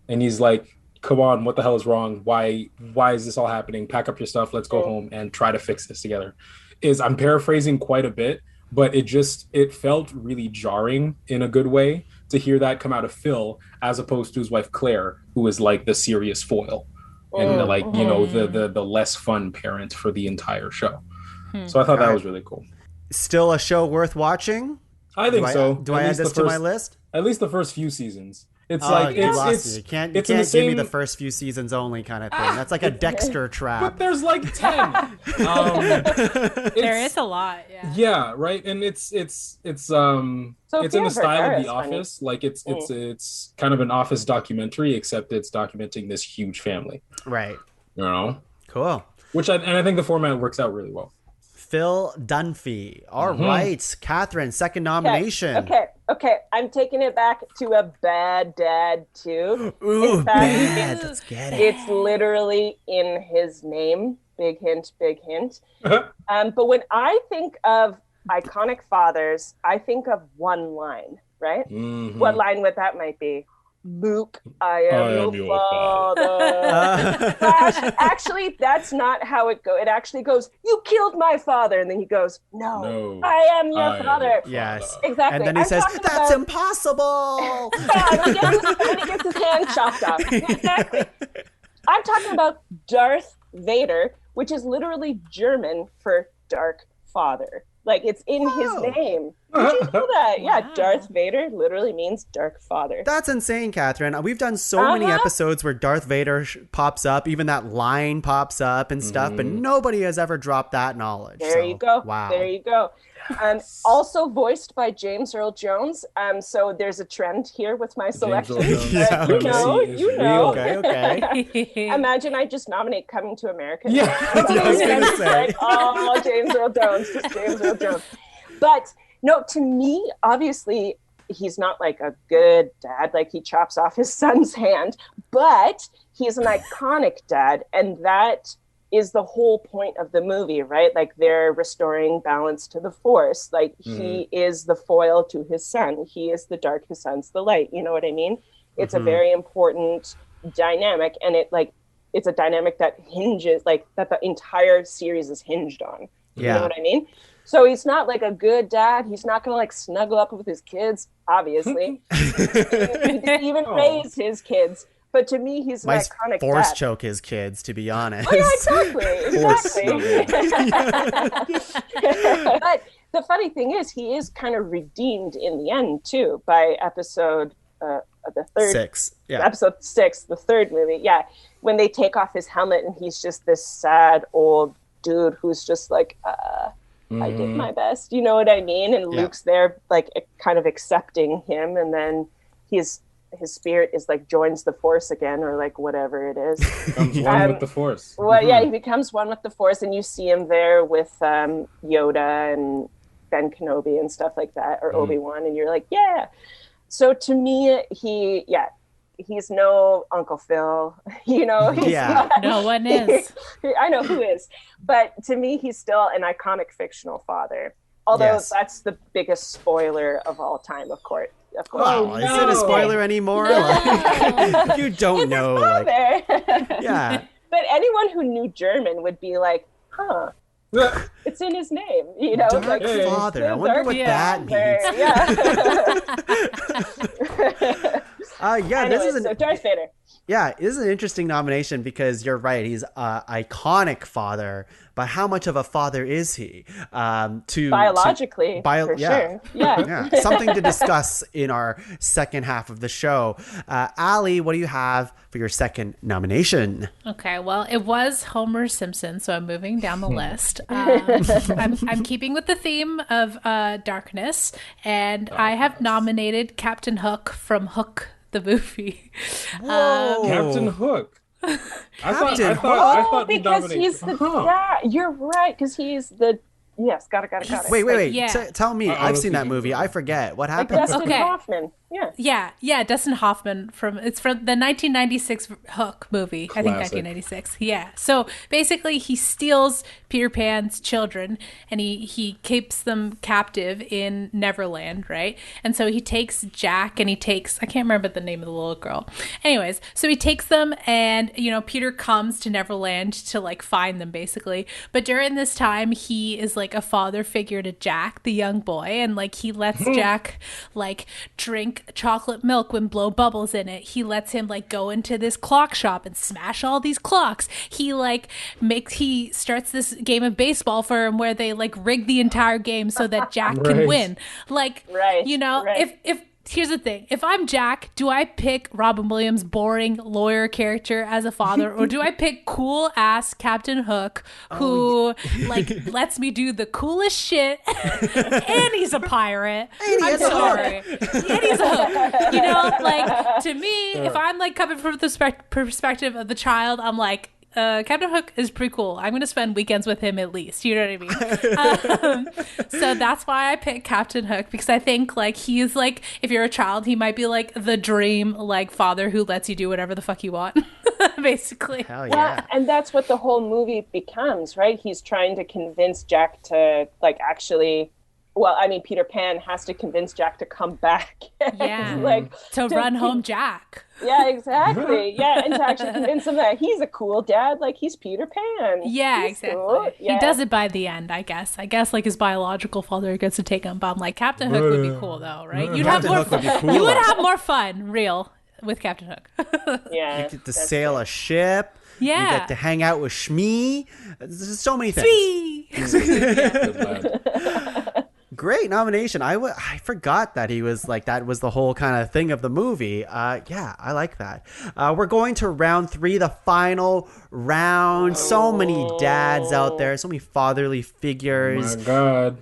And he's like, come on, what the hell is wrong? Why is this all happening? Pack up your stuff, let's go home and try to fix this together. I'm paraphrasing quite a bit, but it felt really jarring in a good way to hear that come out of Phil as opposed to his wife Claire, who is like the serious foil and the less fun parent for the entire show. So I thought that was really cool. Still a show worth watching? I think so. Do I add this to my list? At least the first few seasons. It's you can't give me the first few seasons only kind of thing. That's like a Dexter trap. But there's like 10. There is a lot. Yeah. Yeah, right. And it's in the style of The Office. Funny. Like it's kind of an Office documentary, except it's documenting this huge family. Right. You know. Cool. I think the format works out really well. Phil Dunphy. All right. Catherine, second nomination. Okay. I'm taking it back to a bad dad, too. Ooh, in fact, bad. Let's get it. It's literally in his name. Big hint, big hint. But when I think of iconic fathers, I think of one line, right? Mm-hmm. What line would that might be? Luke, I am your father. Actually, that's not how it goes. It actually goes, you killed my father. And then he goes, no, I am your father. Yes. Exactly. And then he says, that's impossible. When he gets his hand chopped off. Exactly. I'm talking about Darth Vader, which is literally German for dark father. Like, it's in his name. Did you know that? Yeah, Darth Vader literally means dark father. That's insane, Catherine. We've done so many episodes where Darth Vader pops up, even that line pops up and stuff, but nobody has ever dropped that knowledge. There you go. Wow. There you go. Also voiced by James Earl Jones. So there's a trend here with my selection. You know. Okay. Imagine I just nominate Coming to America. Yeah, I was going to say. Like, James Earl Jones, just James Earl Jones. But no, to me, obviously, he's not like a good dad. Like, he chops off his son's hand, but he's an iconic dad, and that is the whole point of the movie, right? Like, they're restoring balance to the Force. Like, he is the foil to his son. He is the dark, his son's the light. You know what I mean? It's a very important dynamic, and it's a dynamic that hinges, like, that the entire series is hinged on. You know what I mean? So he's not like a good dad. He's not going to like snuggle up with his kids, obviously. He didn't even raise his kids. But to me, he's an iconic force dad. choke his kids, to be honest. Oh, yeah, exactly. But the funny thing is, he is kind of redeemed in the end, too, by episode episode 6, the third movie. Yeah, when they take off his helmet and he's just this sad old dude who's just like, I did my best. You know what I mean? And Luke's there, like, kind of accepting him, and then his spirit is like joins the Force again, or like whatever it is. Becomes one with the Force. Well, yeah, he becomes one with the Force, and you see him there with Yoda and Ben Kenobi and stuff like that, or Obi-Wan, and you're like, yeah. So to me, he's no Uncle Phil, you know. No one is. I know who is, but to me, he's still an iconic fictional father. Although that's the biggest spoiler of all time, of course. Oh, is it a spoiler anymore? Like, you don't know. Like, yeah. But anyone who knew German would be like, huh. It's in his name, you know. Dark like, father. I wonder what that means. Yeah. Anyway, this is Darth Vader. Yeah, this is an interesting nomination because you're right. He's an iconic father, but how much of a father is he? Biologically, for sure. Yeah. Something to discuss in our second half of the show. Alli, what do you have for your second nomination? Okay, well, it was Homer Simpson, so I'm moving down the list. I'm keeping with the theme of darkness, and I have nominated Captain Hook from Hook the movie. Captain Hook. I thought because he's the dad. You're right, because he's the got it. Wait. Yeah. Tell me. I've seen that movie. I forget what happened. Like Dustin Hoffman. Yeah, Dustin Hoffman from the 1996 Hook movie. Classic. I think 1996. Yeah. So basically, he steals Peter Pan's children and he keeps them captive in Neverland, right? And so he takes Jack and I can't remember the name of the little girl. Anyways, so he takes them and Peter comes to Neverland to like find them basically. But during this time, he is like a father figure to Jack, the young boy, and like he lets Jack like drink chocolate milk and blow bubbles in it. He lets him like go into this clock shop and smash all these clocks. He starts this game of baseball for him where they like rig the entire game so that Jack can win. Like, if here's the thing. If I'm Jack, do I pick Robin Williams' boring lawyer character as a father, or do I pick cool ass Captain Hook who lets me do the coolest shit and he's a pirate? I'm sorry. And he's a hook. Like to me, if I'm like coming from the perspective of the child, I'm like, Captain Hook is pretty cool. I'm going to spend weekends with him at least. You know what I mean? So that's why I picked Captain Hook, because I think like he's like, if you're a child, he might be like the dream like father who lets you do whatever the fuck you want, basically. Hell yeah. Well, and that's what the whole movie becomes, right? He's trying to convince Jack to like actually... Well, I mean, Peter Pan has to convince Jack to come back. Yeah, to run home Jack. Yeah, exactly. Yeah, and to actually convince him that he's a cool dad, like he's Peter Pan. Yeah, he's exactly. Cool. Yeah. He does it by the end, I guess. I guess like his biological father gets to take him, but I'm like, Captain Hook would be cool though, right? You'd have more fun. You would have more fun, with Captain Hook. Yeah, you get to sail a ship. Yeah. You get to hang out with Shmee. There's so many things. Great nomination. I forgot that he was like, that was the whole kind of thing of the movie. Yeah, I like that. We're going to round 3, the final round. So many dads out there, so many fatherly figures. Oh my God.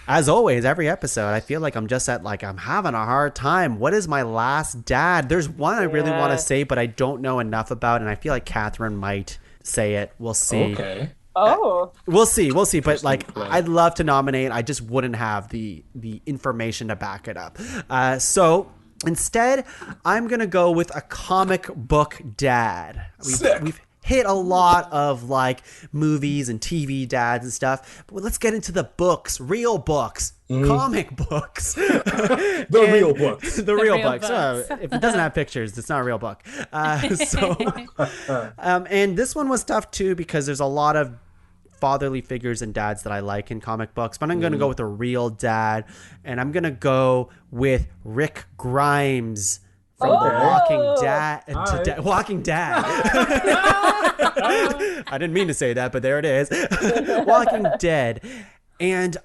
As always, every episode, I feel like I'm just I'm having a hard time. What is my last dad? There's one I really want to say, but I don't know enough about, and I feel like Catherine might say it. We'll see. Okay. Oh, we'll see. But like, I'd love to nominate. I just wouldn't have the information to back it up. So instead, I'm gonna go with a comic book dad. We've hit a lot of like movies and TV dads and stuff, but let's get into the books, real books. Comic books. The real books. The real books. If it doesn't have pictures, it's not a real book. And this one was tough too, because there's a lot of fatherly figures and dads that I like in comic books, but I'm going to go with a real dad, and I'm going to go with Rick Grimes from The Walking Dad. I didn't mean to say that, but there it is. Walking Dead. And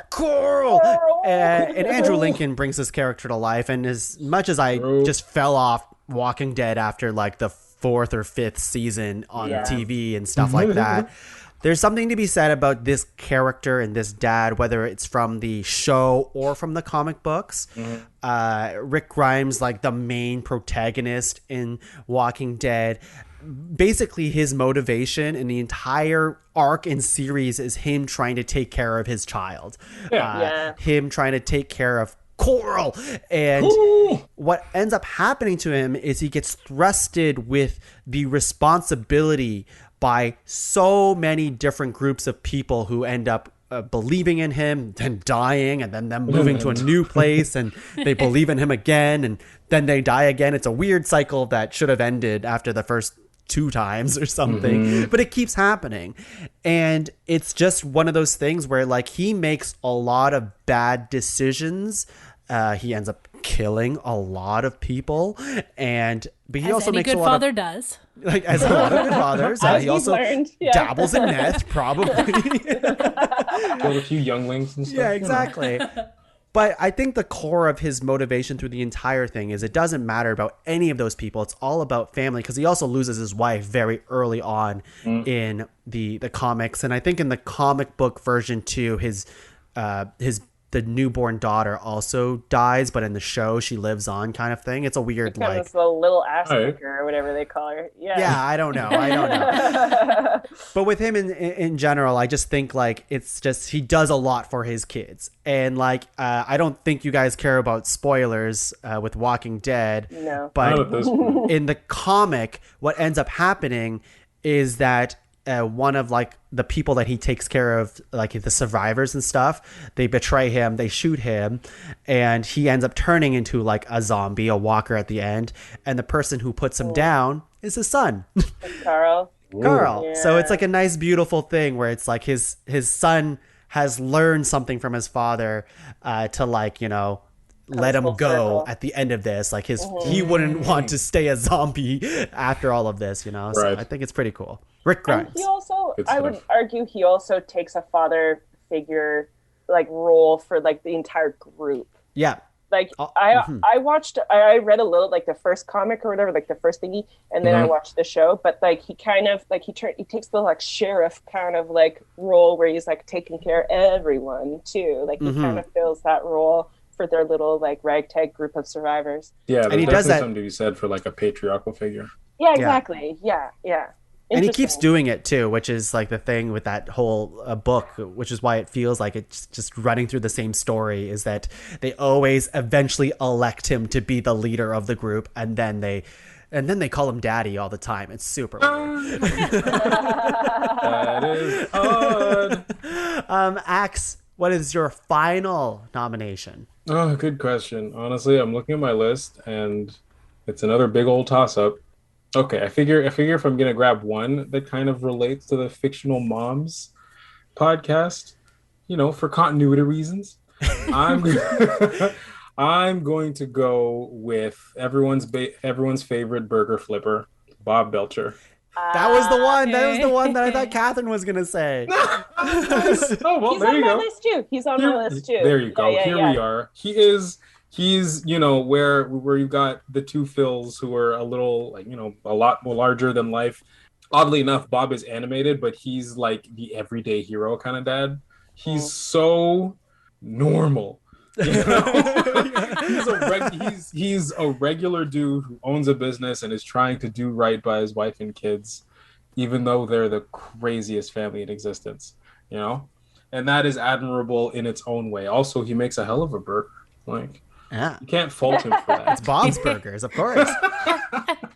Coral. And Andrew Lincoln brings this character to life. And as much as I just fell off Walking Dead after like the 4th or 5th season on TV and stuff like that, there's something to be said about this character and this dad, whether it's from the show or from the comic books. Rick Grimes, like the main protagonist in Walking Dead, basically his motivation in the entire arc and series is him trying to take care of his child. Him trying to take care of Coral. And what ends up happening to him is he gets thrusted with the responsibility by so many different groups of people who end up believing in him, then dying, and then them moving to a new place, and they believe in him again, and then they die again. It's a weird cycle that should have ended after the first 2 times or something, but it keeps happening. And it's just one of those things where like he makes a lot of bad decisions. He ends up killing a lot of people, but he As also any makes good a lot father of does. like as a lot of good fathers. As He we've also learned, yeah. dabbles in meth, probably. Killed a few younglings and stuff. Yeah, you know. exactly. But I think the core of his motivation through the entire thing is it doesn't matter about any of those people. It's all about family, because he also loses his wife very early on in the comics. And I think in the comic book version too, the newborn daughter also dies, but in the show she lives on, kind of thing. It's a weird Becomes the little ass kicker or whatever they call her. Yeah, I don't know. But with him in general, I just think like it's just he does a lot for his kids, and like I don't think you guys care about spoilers with Walking Dead. No, but Not at this point. in the comic, what ends up happening is that one of like the people that he takes care of, like the survivors and stuff, they betray him, they shoot him, and he ends up turning into like a zombie, a walker at the end. And the person who puts him down is his son, Carl. Carl. Yeah. So it's like a nice, beautiful thing where it's like his son has learned something from his father to like, you know, let him full go circle. at the end of this. Like he wouldn't want to stay a zombie after all of this, you know? So Right. I think it's pretty cool. Rick Grimes. And he also, Good I would stuff. argue, he also takes a father figure like role for like the entire group. Yeah. Like I watched, I read a little like the first comic or whatever, like the first thingy, and then I watched the show. But like he kind of like he takes the like sheriff kind of like role where he's like taking care of everyone too. Like he kind of fills that role for their little like ragtag group of survivors. Yeah, there's he definitely does that- something to be said for like a patriarchal figure. Yeah, exactly. Yeah. And he keeps Interesting. doing it too, which is like the thing with that whole book, which is why it feels like it's just running through the same story, is that they always eventually elect him to be the leader of the group, and then they call him daddy all the time. It's super weird. That is odd. Axe, what is your final nomination? Oh, good question. Honestly, I'm looking at my list and it's another big old toss-up. Okay, I figure if I'm gonna grab one that kind of relates to the Fictional Moms podcast, you know, for continuity reasons, I'm going to go with everyone's favorite burger flipper, Bob Belcher. That was the one. That was the one that I thought Catherine was gonna say. Oh well, He's there on you my go. list too. He's on my list too. There you go. Yeah, Here we are. He's you know where you've got the two Phils who are a little like, you know, a lot more larger than life. Oddly enough, Bob is animated, but he's like the everyday hero kind of dad. He's so normal. You know? he's a regular dude who owns a business and is trying to do right by his wife and kids, even though they're the craziest family in existence, you know? And that is admirable in its own way. Also, he makes a hell of a burger. Like, Yeah, you can't fault him for that. it's Bob's Burgers, of course.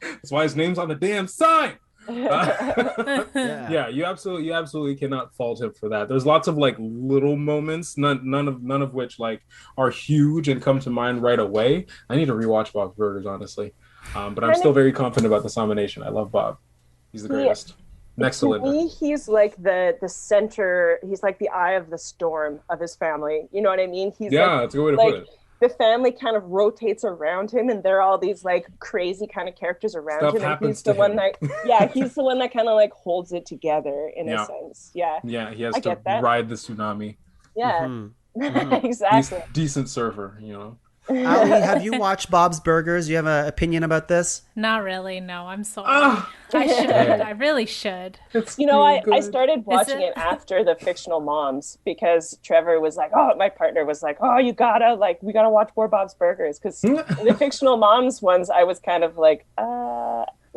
That's why his name's on the damn sign. Yeah, you absolutely cannot fault him for that. There's lots of like little moments, none of which like are huge and come to mind right away. I need to rewatch Bob's Burgers, honestly, but I'm still very confident about this nomination. I love Bob; he's the greatest. Next to To Linda. me, he's like the center. He's like the eye of the storm of his family. You know what I mean? He's Yeah, like, that's a good way to put it. the family kind of rotates around him, and there are all these like crazy kind of characters around Stuff him, and happens he's the to one him. that he's the one that kind of like holds it together in a sense. Yeah, Yeah, he has I to get that. ride the tsunami. yeah, exactly. Decent surfer, you know. Ali, have you watched Bob's Burgers? You have an opinion about this? Not really. No, I'm sorry. I should. I really should. You know, I started watching it after the Fictional Moms because Trevor was like, oh, my partner was like, oh, we gotta watch more Bob's Burgers, because the Fictional Moms ones, I was kind of like,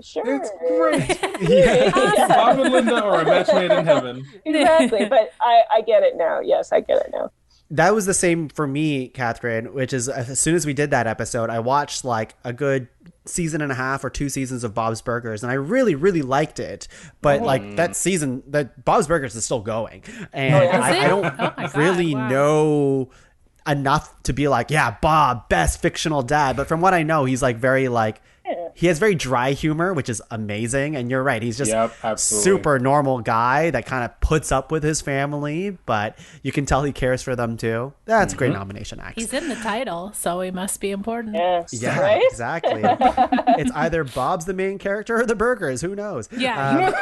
sure. It's great. Bob and Linda are a match made in heaven. Exactly, but I get it now. Yes, I get it now. That was the same for me, Catherine, which is as soon as we did that episode, I watched like a good season and a half or 2 seasons of Bob's Burgers, and I really, really liked it. But like that season, that Bob's Burgers is still going. And I don't really know enough to be like, yeah, Bob, best fictional dad. But from what I know, he's like very like He has very dry humor, which is amazing. And you're right. He's just absolutely. super normal guy that kind of puts up with his family, but you can tell he cares for them too. That's a great nomination, Axe. He's in the title, so he must be important. Yeah, right? exactly. It's either Bob's the main character or the burgers. Who knows? Yeah.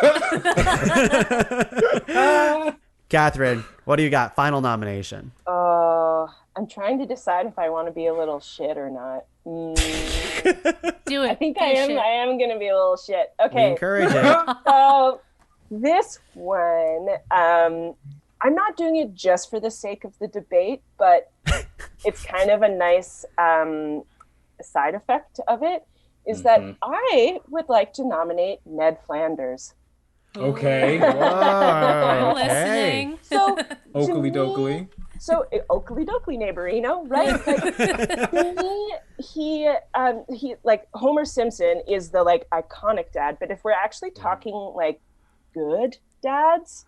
Catherine, what do you got? Final nomination. I'm trying to decide if I want to be a little shit or not. Do it. I think Be I am. shit. I am going to be a little shit. We Okay. encourage it. So this one, I'm not doing it just for the sake of the debate, but it's kind of a nice side effect of it, is that I would like to nominate Ned Flanders. Okay. I'm Okay. listening. So Oakley dokley. So Oakley dokley neighborino, right? Like, to me, he like Homer Simpson is the like iconic dad, but if we're actually talking like good dads,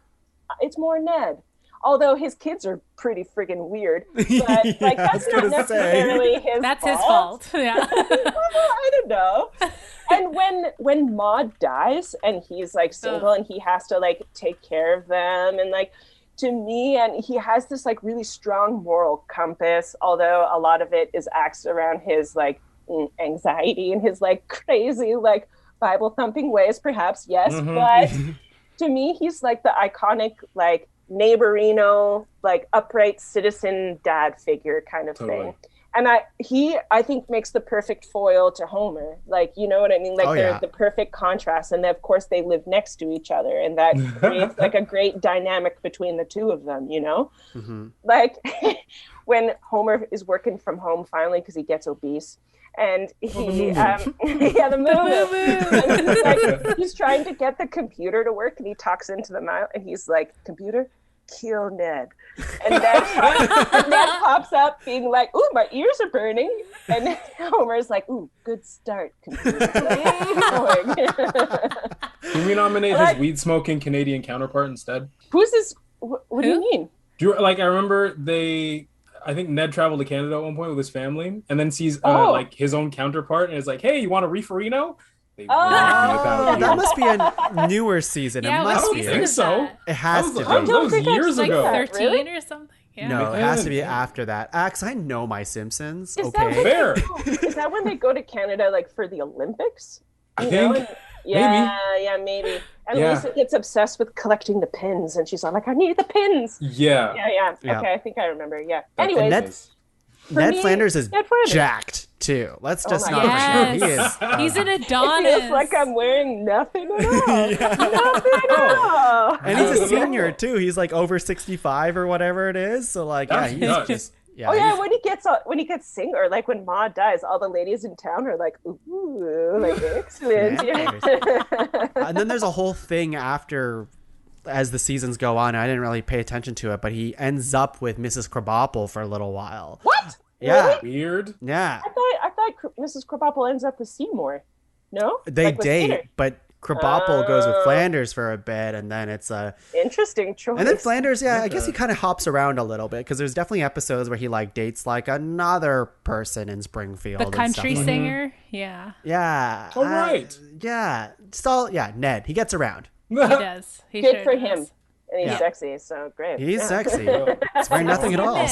it's more Ned. Although his kids are pretty friggin' weird, but like that's not necessarily his fault. That's his fault. Yeah. I don't know. And when Maud dies and he's like single and he has to like take care of them, and like, to me, and he has this like really strong moral compass, although a lot of it is axed around his like anxiety and his like crazy like Bible thumping ways, perhaps, yes. But to me, he's like the iconic like neighborino, like upright citizen dad figure kind of thing. And I think makes the perfect foil to Homer. Like, you know what I mean? Like they're the perfect contrast. And of course they live next to each other, and that creates like a great dynamic between the two of them, you know? Like when Homer is working from home finally because he gets obese, and he the moo. And he's trying to get the computer to work, and he talks into the mouth and he's like, "Computer, kill Ned." And then Ned pops up being like, "Ooh, my ears are burning." And Homer's like, "Ooh, good start, computer." Can we nominate his weed smoking Canadian counterpart instead? Who's this? What do you mean? I remember I think Ned traveled to Canada at one point with his family, and then sees like his own counterpart, and is like, "Hey, you want a reeferino?" That must be a newer season. Yeah, it must I be. don't think so. It has to be. That was years Like ago. 13 or something. Yeah. No, it has to be after that. Axe, I know my Simpsons. Is Okay. Fair. Is that when they go to Canada like for the Olympics? I think. Maybe. And Lisa gets obsessed with collecting the pins, and she's like, "I need the pins." Yeah. Yeah. Okay, I think I remember. Yeah. Anyways, Ned Flanders is jacked too. Let's just not forget. He is. He's an it Adonis. feels like I'm wearing nothing at all. Nothing at all. And he's a senior too. He's like over 65 or whatever it is. So like, he's just. Yeah, oh yeah, when he gets sing, or like when Maud dies, all the ladies in town are like, "Ooh, like excellent." And then there's a whole thing after, as the seasons go on. I didn't really pay attention to it, but he ends up with Mrs. Krabappel for a little while. What? Yeah. Really? Weird. Yeah. I thought Mrs. Krabappel ends up with Seymour. No, They like with date, Peter. but Krabappel goes with Flanders for a bit, and then it's a interesting choice. And then Flanders, I guess he kind of hops around a little bit, because there's definitely episodes where he like dates like another person in Springfield. The country and singer. Yeah. Yeah. Oh, right. Yeah. So Ned, he gets around. He does. He Good sure for does. him. And he's sexy, so great. He's sexy. It's very nothing at all.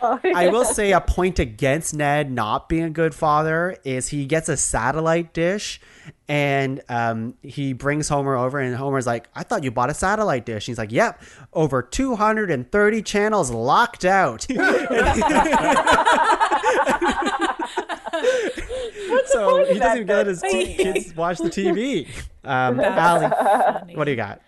I will say a point against Ned not being a good father is he gets a satellite dish, and he brings Homer over, and Homer's like, "I thought you bought a satellite dish." And he's like, "Yep, over 230 channels locked out." So he doesn't even let his kids watch the TV. Alli, what do you got?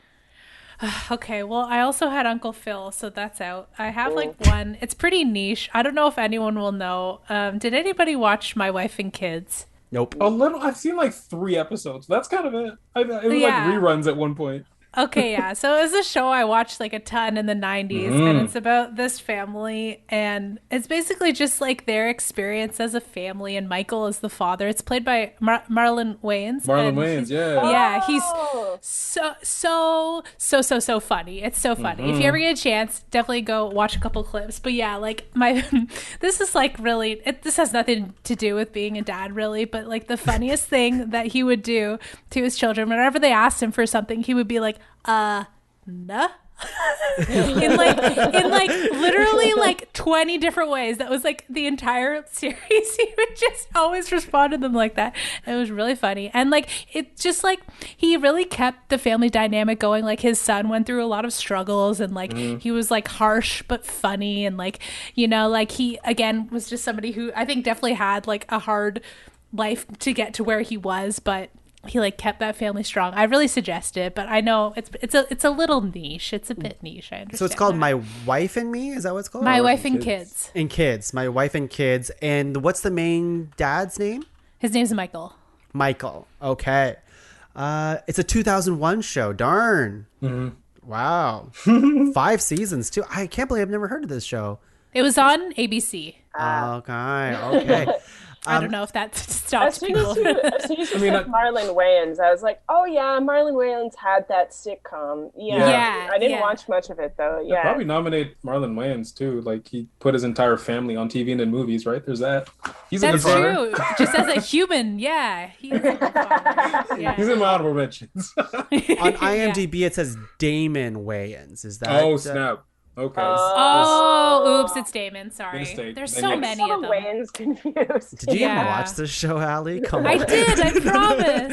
Okay, well, I also had Uncle Phil, so that's out. I have like one. It's pretty niche. I don't know if anyone will know. Did anybody watch My Wife and Kids? Nope. A little. I've seen like 3 episodes. That's kind of it. It was like reruns at one point. Okay, yeah. So it was a show I watched like a ton in the 90s, and it's about this family, and it's basically just like their experience as a family, and Michael is the father. It's played by Marlon Wayans. Marlon Wayans, yeah. Yeah, he's so funny. It's so funny. If you ever get a chance, definitely go watch a couple clips. But yeah, like this is like really, this has nothing to do with being a dad really, but like the funniest thing that he would do to his children, whenever they asked him for something, he would be like, nah. in like literally like 20 different ways. That was like the entire series. He would just always respond to them like that. It was really funny. And like it just like he really kept the family dynamic going. Like his son went through a lot of struggles, and like he was like harsh but funny, and like, you know, like he again was just somebody who I think definitely had like a hard life to get to where he was, but he like kept that family strong. I really suggest it, but I know it's a little niche. It's a bit niche. I understand. So it's called My Wife and Me? Is that what it's called? My Wife and Kids. And Kids. My Wife and Kids. And what's the main dad's name? His name's Michael. Michael. Okay. It's a 2001 show. Darn. Wow. 5 seasons too. I can't believe I've never heard of this show. It was on ABC. Okay. I don't know if that stops people. As soon as you said Marlon Wayans, I was like, oh yeah, Marlon Wayans had that sitcom. Yeah. I didn't watch much of it though. Yeah. Probably nominate Marlon Wayans too. Like he put his entire family on TV and in movies, right? There's that. That's true. Just as a human, yeah. He's a good father. Yeah. He's in my honorable mentions. On IMDb, it says Damon Wayans. Is that? Oh snap. Okay. Oops, it's Damon. Sorry. Mistake. There's so many of them. Wayans confused. Did you even watch this show, Allie? Come on. I did. I promise.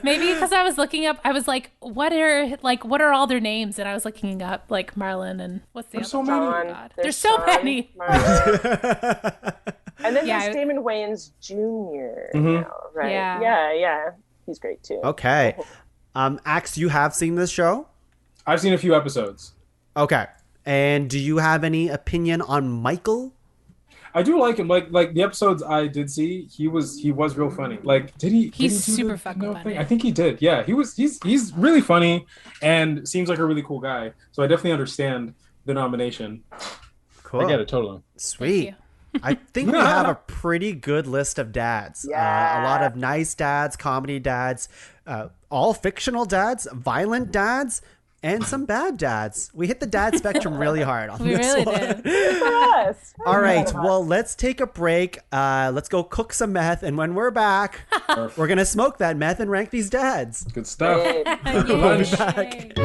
Maybe because I was looking up. I was like, what are all their names? And I was looking up like Marlon and what's the other? So many. Oh, God. There's so many. And then there's Damon Wayans Jr. Now, right? Yeah. He's great too. Okay. Axe, you have seen this show? I've seen a few episodes. Okay. And do you have any opinion on Michael? I do like him. Like the episodes I did see, he was real funny. Like, did he? He's super fucking funny. I think he did. Yeah, he's really funny and seems like a really cool guy. So I definitely understand the nomination. Cool. I get it totally. Sweet. I think we have a pretty good list of dads. Yeah. A lot of nice dads, comedy dads, all fictional dads, violent dads, and some bad dads. We hit the dad spectrum really hard on this really one. did. For us. All right, well, let's take a break. Let's go cook some meth, and when we're back, we're going to smoke that meth and rank these dads. Good stuff. We'll be back.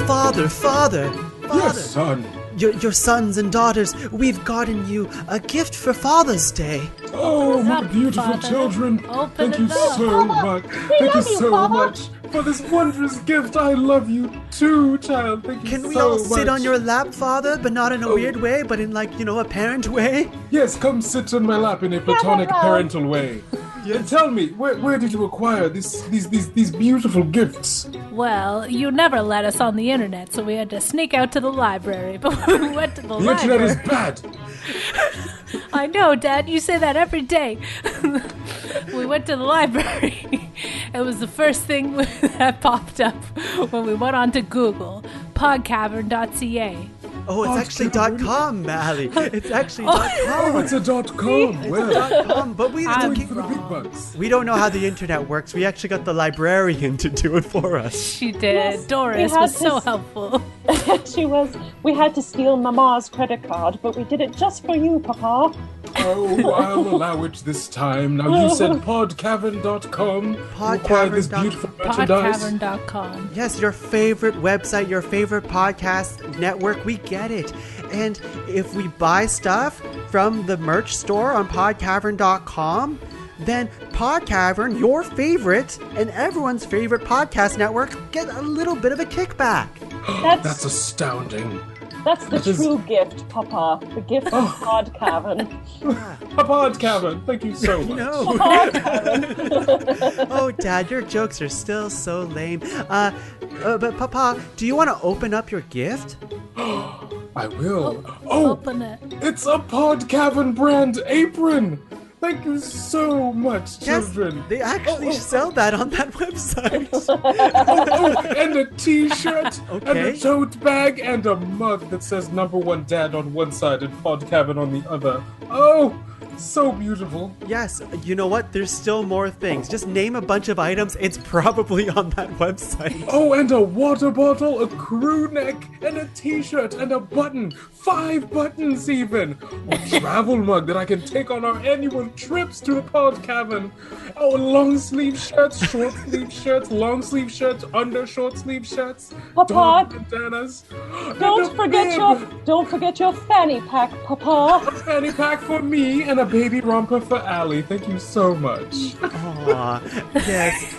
Father. Yes, son. Your sons and daughters, we've gotten you a gift for Father's Day. Oh, my beautiful children. Thank you so much. Thank you so much for this wondrous gift. I love you too, child. Thank you so much. Can we all sit on your lap, Father, but not in a weird way, but in like, a parent way? Yes, come sit on my lap in a platonic parental way. Yes. And tell me, where did you acquire these beautiful gifts? Well, you never let us on the internet, so we had to sneak out to the library. But when we went to the library... The internet is bad. I know, Dad. You say that every day. We went to the library. It was the first thing that popped up when we went on to Google. Podcavern.ca. Oh, it's actually .com, Allie. It's actually .com. Oh, it's a .com. It's .com, but we for the big bucks. We don't know how the internet works. We actually got the librarian to do it for us. She did. Yes, Doris was so helpful. She was. We had to steal Mama's credit card, but we did it just for you, Papa. Oh, I'll allow it this time. Now, you said podcavern.com. Podcavern. This beautiful merchandise. Podcavern.com. Yes, your favorite website, your favorite podcast network. We get it. And if we buy stuff from the merch store on podcavern.com, then Podcavern, your favorite and everyone's favorite podcast network, get a little bit of a kickback. That's astounding. That's the true gift, Papa. The gift of Podcavern. A Podcavern. Thank you so much. No. Oh, Dad, your jokes are still so lame. But Papa, do you want to open up your gift? I will. Open it. It's a Podcavern brand apron. Thank you so much, Yes, children. they actually sell that on that website. And a t-shirt, and Okay. a tote bag, and a mug that says #1 Dad on one side and Pod Cabin on the other. Oh, so beautiful. Yes, you know what? There's still more things. Just name a bunch of items. It's probably on that website. Oh, and a water bottle, a crew neck, and a t-shirt, and a button. 5 buttons even. A travel mug that I can take on our annual trips to the Pod Cabin. Oh, long sleeve shirts, short sleeve shirts, long sleeve shirts, under short sleeve shirts. Papa. Dog bandanas. Don't forget your fanny pack, Papa. A fanny pack for me and a baby romper for Allie. Thank you so much. Aw, yes.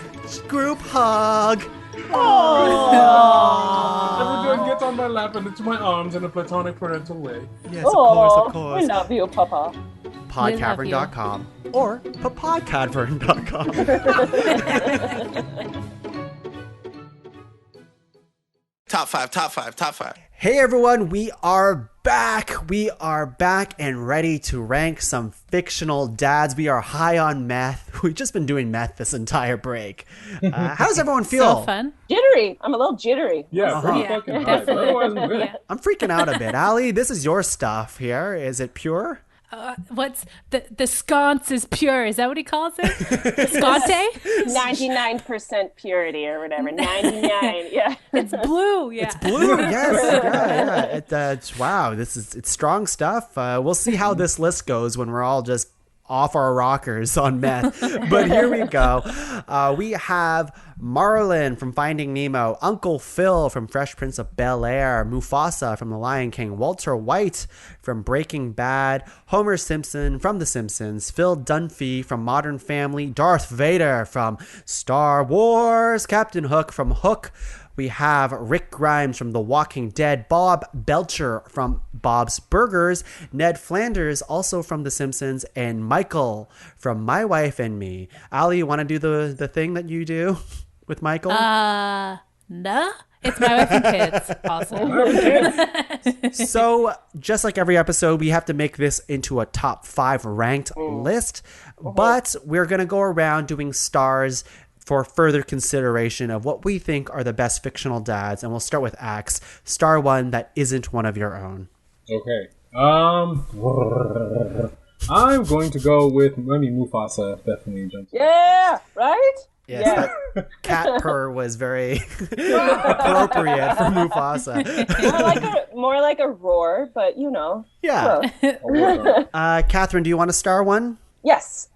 Group hug. Everyone gets on my lap and into my arms in a platonic parental way. Yes, of course. We love you, Papa. Podcavern.com or papodcavern.com. Top five. Hey everyone, we are back. We are back and ready to rank some fictional dads. We are high on meth. We've just been doing meth this entire break. How does everyone feel? So fun. Jittery. I'm a little jittery. Yeah, pretty Yeah, fucking high. definitely. Otherwise, I'm good. Yeah. I'm freaking out a bit. Allie, this is your stuff here. Is it pure? What's the sconce is pure? Is that what he calls it? Sconte? 99% purity or whatever. 99. Yeah. It's blue. Yeah. It's blue. Yes. Yeah. It's wow. It's strong stuff. We'll see how this list goes when we're all just off our rockers on meth. But here we go. We have Marlin from Finding Nemo, Uncle Phil from Fresh Prince of Bel-Air, Mufasa from The Lion King, Walter White from Breaking Bad, Homer Simpson from The Simpsons, Phil Dunphy from Modern Family, Darth Vader from Star Wars, Captain Hook from Hook. We have Rick Grimes from The Walking Dead, Bob Belcher from Bob's Burgers, Ned Flanders also from The Simpsons, and Michael from My Wife and Me. Allie, you want to do the thing that you do with Michael? Nah. It's My Wife and Kids. Also. So, just like every episode, we have to make this into a top 5 ranked list, but we're going to go around doing stars for further consideration of what we think are the best fictional dads. And we'll start with Axe, star 1 that isn't one of your own. Okay. I'm going to go with Mufasa. Definitely jumps. Yeah. Right? Yes, Yeah. that cat purr was very appropriate for Mufasa. More like a roar, but you know. Yeah. Close. Catherine, do you want to star 1? Yes.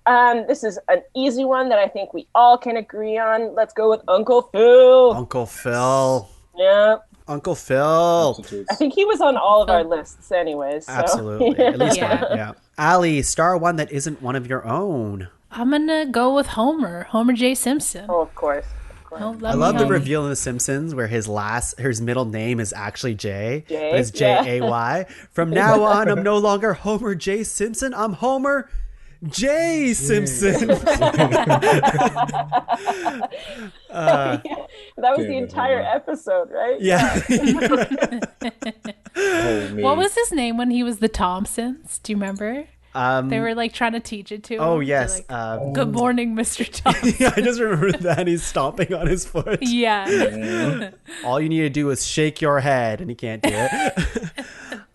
This is an easy one that I think we all can agree on. Let's go with Uncle Phil. Uncle Phil. Yeah. Uncle Phil. I think he was on all of our lists anyways. So. Absolutely. At least Yeah. one. Yeah. Allie, star 1 that isn't one of your own. I'm gonna go with Homer J. Simpson. Oh, of course. Oh, I love the reveal in The Simpsons where his middle name is actually Jay, Jay, but it's J-A-Y. From now on, I'm no longer Homer J. Simpson. I'm Homer J. Simpson. That was the entire episode, right? Yeah. What was his name when he was the Thompsons? Do you remember? They were like trying to teach it to him. Oh, yes. Like, good morning, Mr. Thompson. Yeah, I just remember that. He's stomping on his foot. Yeah. All you need to do is shake your head, and he can't do it.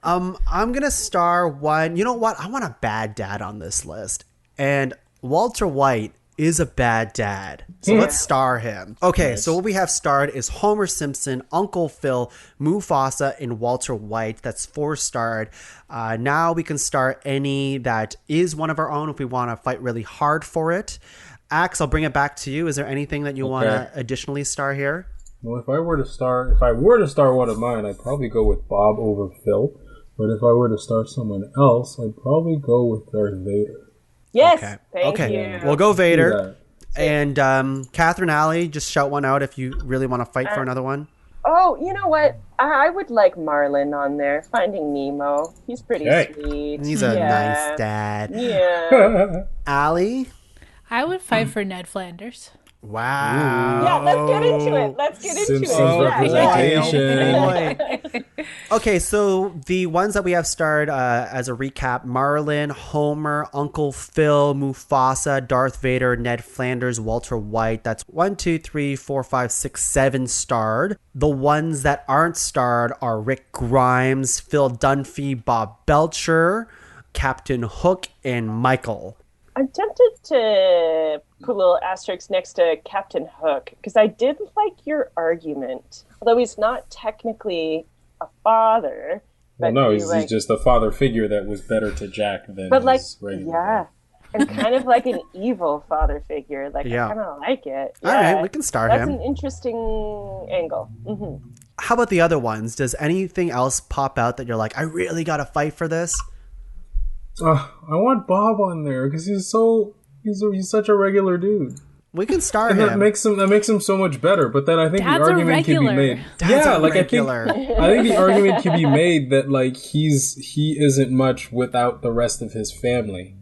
I'm going to star 1. You know what? I want a bad dad on this list. And Walter White is a bad dad. So let's star him. Okay, so what we have starred is Homer Simpson, Uncle Phil, Mufasa, and Walter White. That's 4 starred. Now we can star any that is one of our own if we want to fight really hard for it. Axe, I'll bring it back to you. Is there anything that you want to additionally star here? Well, if I were to star one of mine, I'd probably go with Bob over Phil. But if I were to star someone else, I'd probably go with Darth Vader. Yes. Thank you. We'll go Vader. And Catherine, Allie, just shout one out if you really want to fight for another one. Oh, you know what? I would like Marlin on there. Finding Nemo. He's pretty sweet. He's a nice dad. Yeah. Allie? I would fight for Ned Flanders. Wow. Yeah, let's get into it. Simpsons Yeah. representation. Okay, so the ones that we have starred as a recap: Marlin, Homer, Uncle Phil, Mufasa, Darth Vader, Ned Flanders, Walter White. That's 1, 2, 3, 4, 5, 6, 7 starred. The ones that aren't starred are Rick Grimes, Phil Dunphy, Bob Belcher, Captain Hook, and Michael. I'm tempted to put a little asterisk next to Captain Hook because I did like your argument. Although he's not technically a father. Well, no, he's just a father figure that was better to Jack than his regular dad. And kind of like an evil father figure. Like, I kind of like it. All right, we can star him. That's an interesting angle. Mm-hmm. How about the other ones? Does anything else pop out that you're like, I really got to fight for this? I want Bob on there because he's such a regular dude. We can star and him. That makes him so much better. But then I think the argument can be made. I think the argument can be made that like he isn't much without the rest of his family.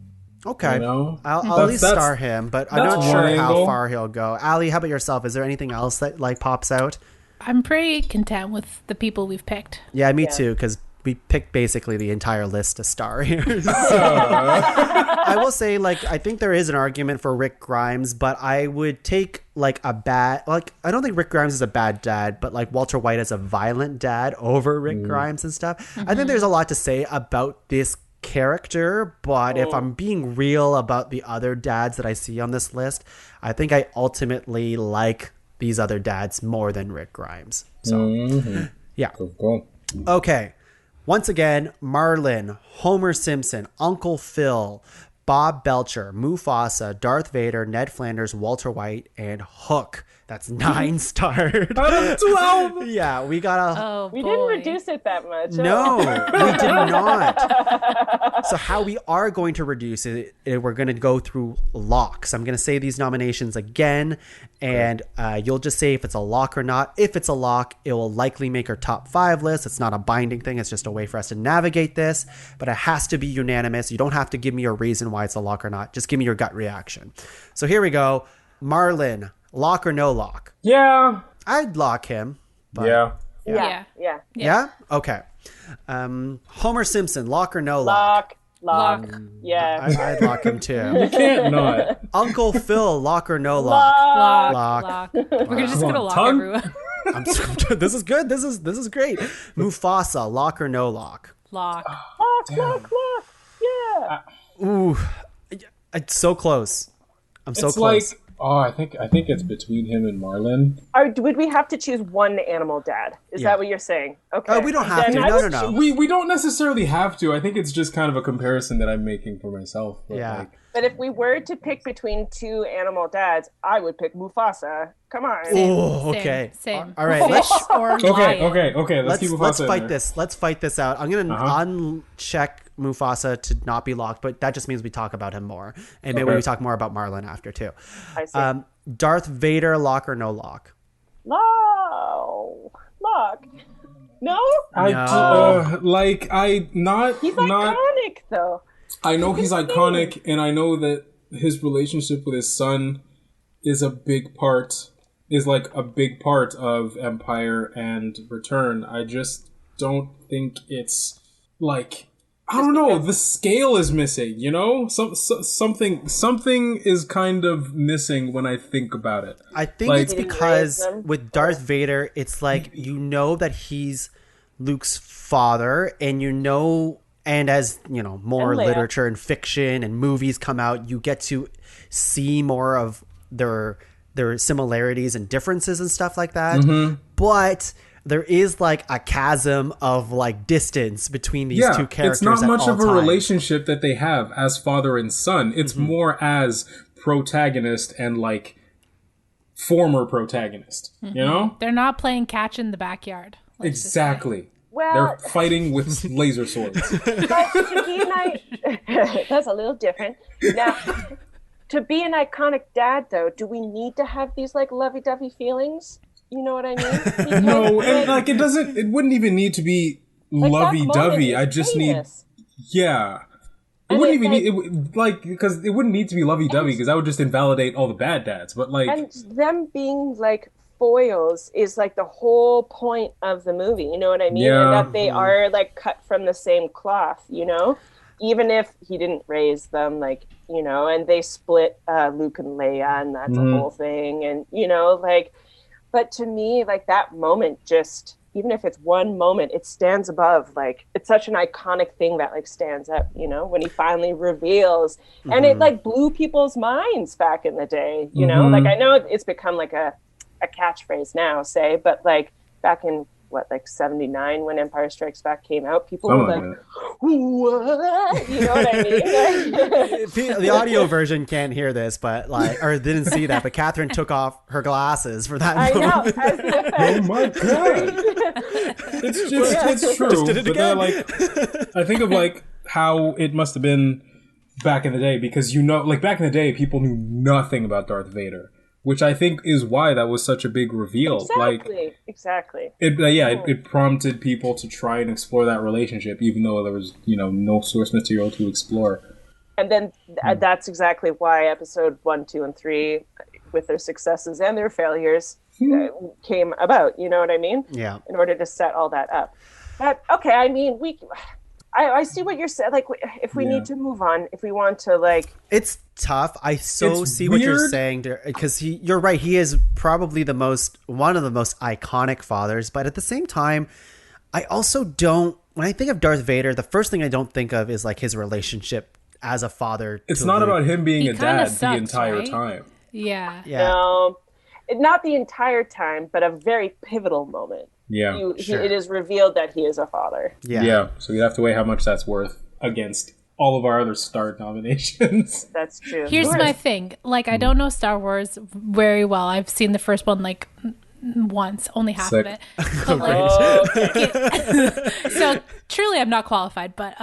Okay, you know? I'll at least star him, but I'm not sure how far he'll go. Allie, how about yourself? Is there anything else that like pops out? I'm pretty content with the people we've picked. Yeah, me too, because we picked basically the entire list to star here. I will say, like, I think there is an argument for Rick Grimes, but I would take like I don't think Rick Grimes is a bad dad, but like Walter White as a violent dad over Rick Grimes and stuff. Mm-hmm. I think there's a lot to say about this character, but if I'm being real about the other dads that I see on this list, I think I ultimately like these other dads more than Rick Grimes. So, yeah. Cool. Okay. Once again, Marlin, Homer Simpson, Uncle Phil, Bob Belcher, Mufasa, Darth Vader, Ned Flanders, Walter White, and Hook. That's 9 starred. Out of 12! Yeah, we got we didn't reduce it that much. No, we did not. So how we are going to reduce it, we're going to go through locks. I'm going to say these nominations again, and you'll just say if it's a lock or not. If it's a lock, it will likely make our top 5 list. It's not a binding thing. It's just a way for us to navigate this, but it has to be unanimous. You don't have to give me a reason why it's a lock or not. Just give me your gut reaction. So here we go. Marlin, lock or no lock? Yeah. I'd lock him. But Yeah? Okay. Homer Simpson, lock or no lock? Lock. Yeah. I'd lock him too. You can't not. Uncle Phil, lock or no lock? Lock. We're just gonna lock everyone. This is good. This is great. Mufasa, lock or no lock? Lock. Lock. Yeah. Ooh, it's so close. I'm so close. I think it's between him and Marlin. Would we have to choose one animal dad? Is that what you're saying? Okay. We don't have to. No. We don't necessarily have to. I think it's just kind of a comparison that I'm making for myself. But but if we were to pick between 2 animal dads, I would pick Mufasa. Come on. Oh, okay. Same. All right. Okay. Let's fight this. Let's fight this out. I'm gonna uncheck Mufasa to not be locked, but that just means we talk about him more, and maybe we talk more about Marlin after too. I see. Darth Vader, lock or no lock? No. Lock. No. He's iconic though. I know he's iconic, and I know that his relationship with his son is a big part of Empire and Return. I just don't think it's like, I don't know, the scale is missing, you know? Something is kind of missing when I think about it. I think it's because with Darth Vader, it's like, you know that he's Luke's father, and you know, and as you know, more literature and fiction and movies come out, you get to see more of their similarities and differences and stuff like that. But there is like a chasm of like distance between these two characters. It's not much of a relationship that they have as father and son. It's more as protagonist and like former protagonist. You know, they're not playing catch in the backyard. Exactly. Well, they're fighting with laser swords. But to be that's a little different. Now, to be an iconic dad, though, do we need to have these like lovey-dovey feelings? You know what I mean? Because, no, and like it wouldn't even need to be lovey-dovey. I just need, It wouldn't even need, because it wouldn't need to be lovey-dovey, because that would just invalidate all the bad dads. But like, and them being like foils is like the whole point of the movie. You know what I mean? Yeah. And that they are like cut from the same cloth. You know, even if he didn't raise them, like, you know, and they split Luke and Leia, and that's a whole thing. And you know, like, but to me, like that moment just. Even if it's one moment, it stands above, like, it's such an iconic thing that, like, stands up, you know, when he finally reveals. And it, like, blew people's minds back in the day, you know? Like, I know it's become, like, a catchphrase now, say, but, like, back in, what, like, 79 when Empire Strikes Back came out, people were like, what? You know what I mean? The audio version can't hear this, but, like, or didn't see that, but Catherine took off her glasses for that moment. I know, as the effect. oh my God. It's true. Just did it but again. Like, I think of like how it must have been back in the day, because you know, like back in the day, people knew nothing about Darth Vader, which I think is why that was such a big reveal. Exactly. It prompted people to try and explore that relationship, even though there was, you know, no source material to explore. And then that's exactly why episode 1, 2, and 3, with their successes and their failures, came about. You know what I mean? Yeah. In order to set all that up. But okay, I mean, I see what you're saying. Like, if we need to move on, if we want to, like, it's tough. I see what you're saying, because you're right. He is probably one of the most iconic fathers, but at the same time, I also don't. When I think of Darth Vader, the first thing I don't think of is like his relationship as a father. It's not about him being a dad the entire right? time. Yeah. No, not the entire time, but a very pivotal moment. Yeah, it is revealed that he is a father. Yeah. So you have to weigh how much that's worth against all of our other Star nominations. That's true. Here's my thing. Like, I don't know Star Wars very well. I've seen the first one like once, only half of it. But, like, so truly, I'm not qualified. But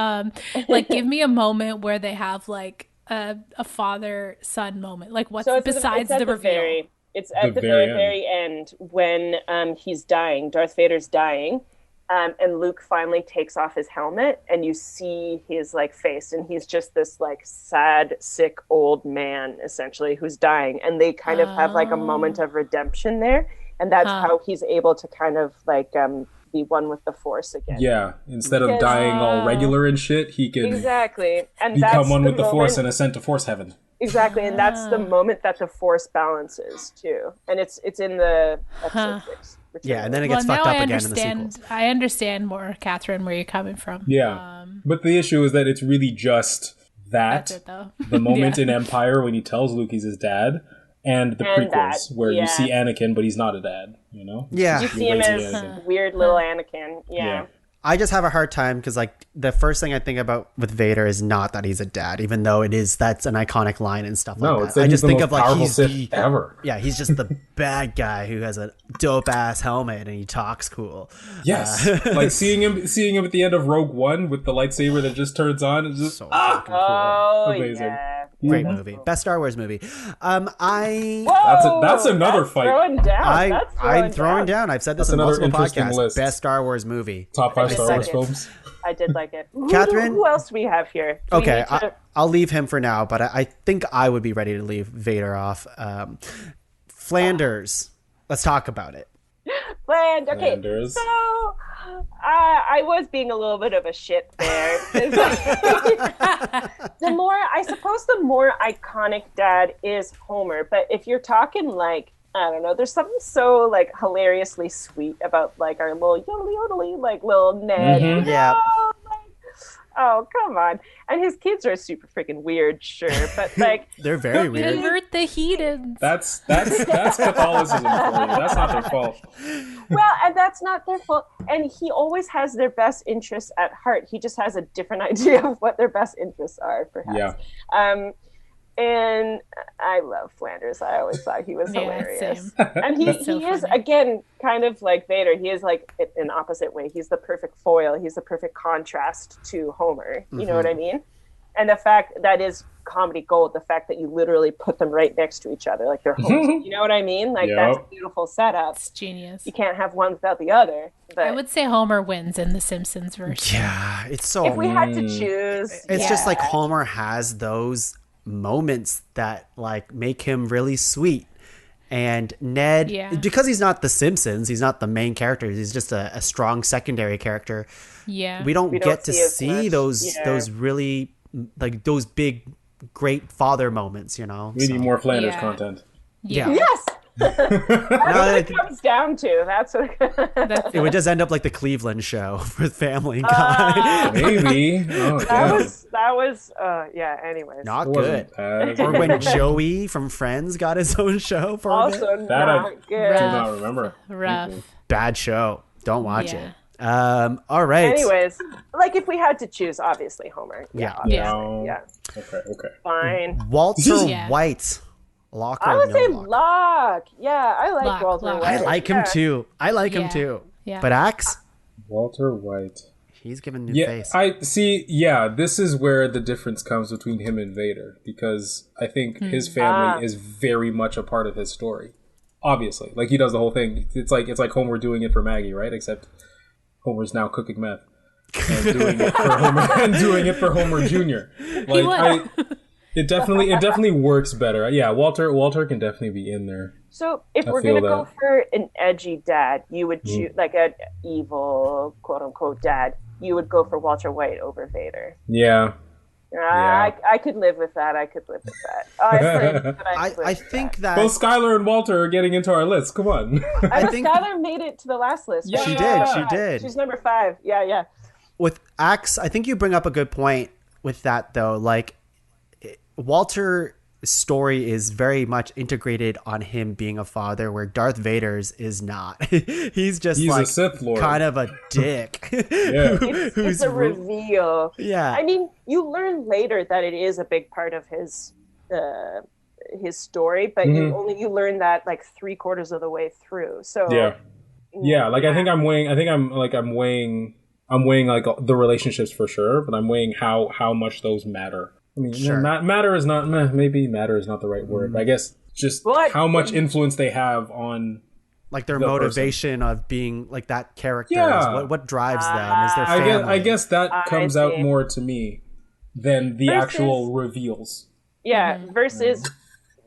like, give me a moment where they have like a father-son moment. Like, what's besides the reveal? It's at the very end when he's dying. Darth Vader's dying. And Luke finally takes off his helmet, and you see his like face, and he's just this like sad, sick old man essentially who's dying. And they kind of have like a moment of redemption there, and that's how he's able to kind of like be one with the Force again. Yeah, instead of dying all regular and shit, he can and become that's one with the Force moment, and ascend to Force heaven. Exactly, and that's the moment that the Force balances too, and it's in the episode 6. Yeah, and then it gets fucked up again in the sequels. I understand more, Catherine, where you're coming from. Yeah, but the issue is that it's really just That's it, though. the moment in Empire when he tells Luke he's his dad, and the prequels where you see Anakin, but he's not a dad. You know? Yeah, you see him as weird little Anakin. Yeah. I just have a hard time because, like, the first thing I think about with Vader is not that he's a dad, even though that's an iconic line and stuff like that. I just think of like he's ever. Yeah, he's just the bad guy who has a dope ass helmet and he talks cool. Yes, like seeing him at the end of Rogue One with the lightsaber that just turns on is just so fucking cool. Oh, amazing. Yeah. Great movie, best Star Wars movie. That's another fight. Throwing down. I'm throwing down. I've said this in multiple podcasts. List. Best Star Wars movie. Top 5 Star Wars films. I did like it. Catherine? Who else do we have here? Okay, I'll leave him for now, but I think I would be ready to leave Vader off. Flanders. Let's talk about it. Flanders. So I was being a little bit of a shit there. the more iconic dad is Homer, but if you're talking like, I don't know, there's something so like hilariously sweet about like our little yodely like little Ned. Mm-hmm. Yeah. Oh, come on. And his kids are super freaking weird, sure, but like they're very weird. Convert the heathens. That's Catholicism for you. That's not their fault. Well, and that's not their fault. And he always has their best interests at heart. He just has a different idea of what their best interests are, perhaps. Yeah. And I love Flanders. I always thought he was hilarious. Same. And he is, again, kind of like Vader. He is like an opposite way. He's the perfect foil. He's the perfect contrast to Homer. You know what I mean? And the fact that is comedy gold. The fact that you literally put them right next to each other, like they're homes. You know what I mean? Like that's a beautiful setup. It's genius. You can't have one without the other. But I would say Homer wins in the Simpsons version. Yeah, it's so. if we had to choose, It's just like Homer has those moments that like make him really sweet. And Ned, because he's not the Simpsons, he's not the main character. He's just a strong secondary character. Yeah, we don't get to see those really like those big, great father moments. You know, we need more Flanders content. Yeah. Yes. That's what it comes down to. That's what it would just end up like the Cleveland Show for Family Guy. Maybe. Oh, that was anyways. Not good. Or when Joey from Friends got his own show for also a bit. not good. I do not remember. Rough. Bad show. Don't watch it. All right. Anyways, like if we had to choose, obviously Homer. Yeah. Okay. Fine. Walter White. Locke I would say Locke. Locke. Yeah, I like Walter White. I like him too. Yeah. But Axe? Walter White. He's given new face. I see. Yeah, this is where the difference comes between him and Vader, because I think his family is very much a part of his story. Obviously, like he does the whole thing. It's like Homer doing it for Maggie, right? Except Homer's now cooking meth and doing it for Homer and doing it for Homer Jr. Like It definitely works better. Yeah, Walter can definitely be in there. So if we're gonna go for an edgy dad, you would choose like an evil quote unquote dad. You would go for Walter White over Vader. Yeah. I could live with that. I think that both Skylar and Walter are getting into our list. Come on. I think Skylar made it to the last list. Yeah, she did. She's number 5. Yeah. With Axe, I think you bring up a good point with that though. Like Walter's story is very much integrated on him being a father, where Darth Vader's is not. He's like a Sith Lord. Kind of a dick. It's a reveal. Yeah. I mean, you learn later that it is a big part of his story, but you learn that like 3/4 of the way through. So like I think I'm weighing like the relationships for sure, but I'm weighing how much those matter. I mean, matter is not the right word. I guess just how much influence they have on like their motivation of being like that character. Yeah. What drives them is their family. I guess that comes out more to me than the actual reveals. Yeah, versus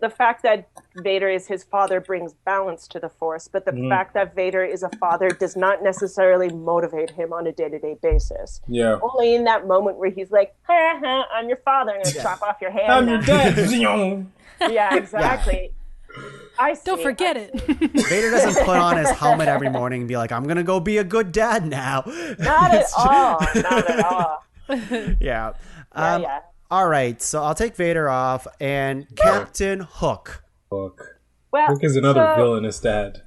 the fact that Vader is his father brings balance to the Force, but the fact that Vader is a father does not necessarily motivate him on a day-to-day basis. Yeah. Only in that moment where he's like, I'm your father, I'm going to chop off your hand. I'm your dad. Yeah, exactly. Don't forget it. Vader doesn't put on his helmet every morning and be like, I'm going to go be a good dad now. Not at all. Yeah. All right, so I'll take Vader off, and Captain Hook. Well, Hook is another villainous dad.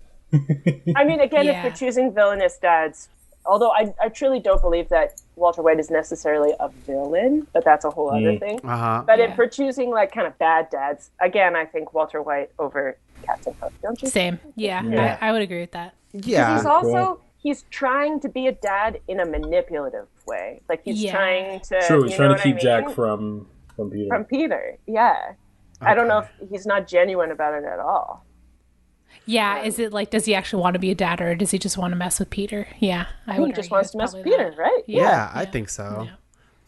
I mean, again, if we're choosing villainous dads, although I truly don't believe that Walter White is necessarily a villain, but that's a whole other thing. But if we're choosing like kind of bad dads, again, I think Walter White over Captain Hook, don't you? Same. Yeah. I would agree with that. Yeah. He's also... He's trying to be a dad in a manipulative way. Like he's trying to. True, he's trying to keep Jack from Peter. From Peter, yeah. Okay. I don't know if he's not genuine about it at all. Yeah, is it like, does he actually want to be a dad, or does he just want to mess with Peter? Yeah, I think he just wants to mess with Peter, right? Yeah, I think so. Yeah.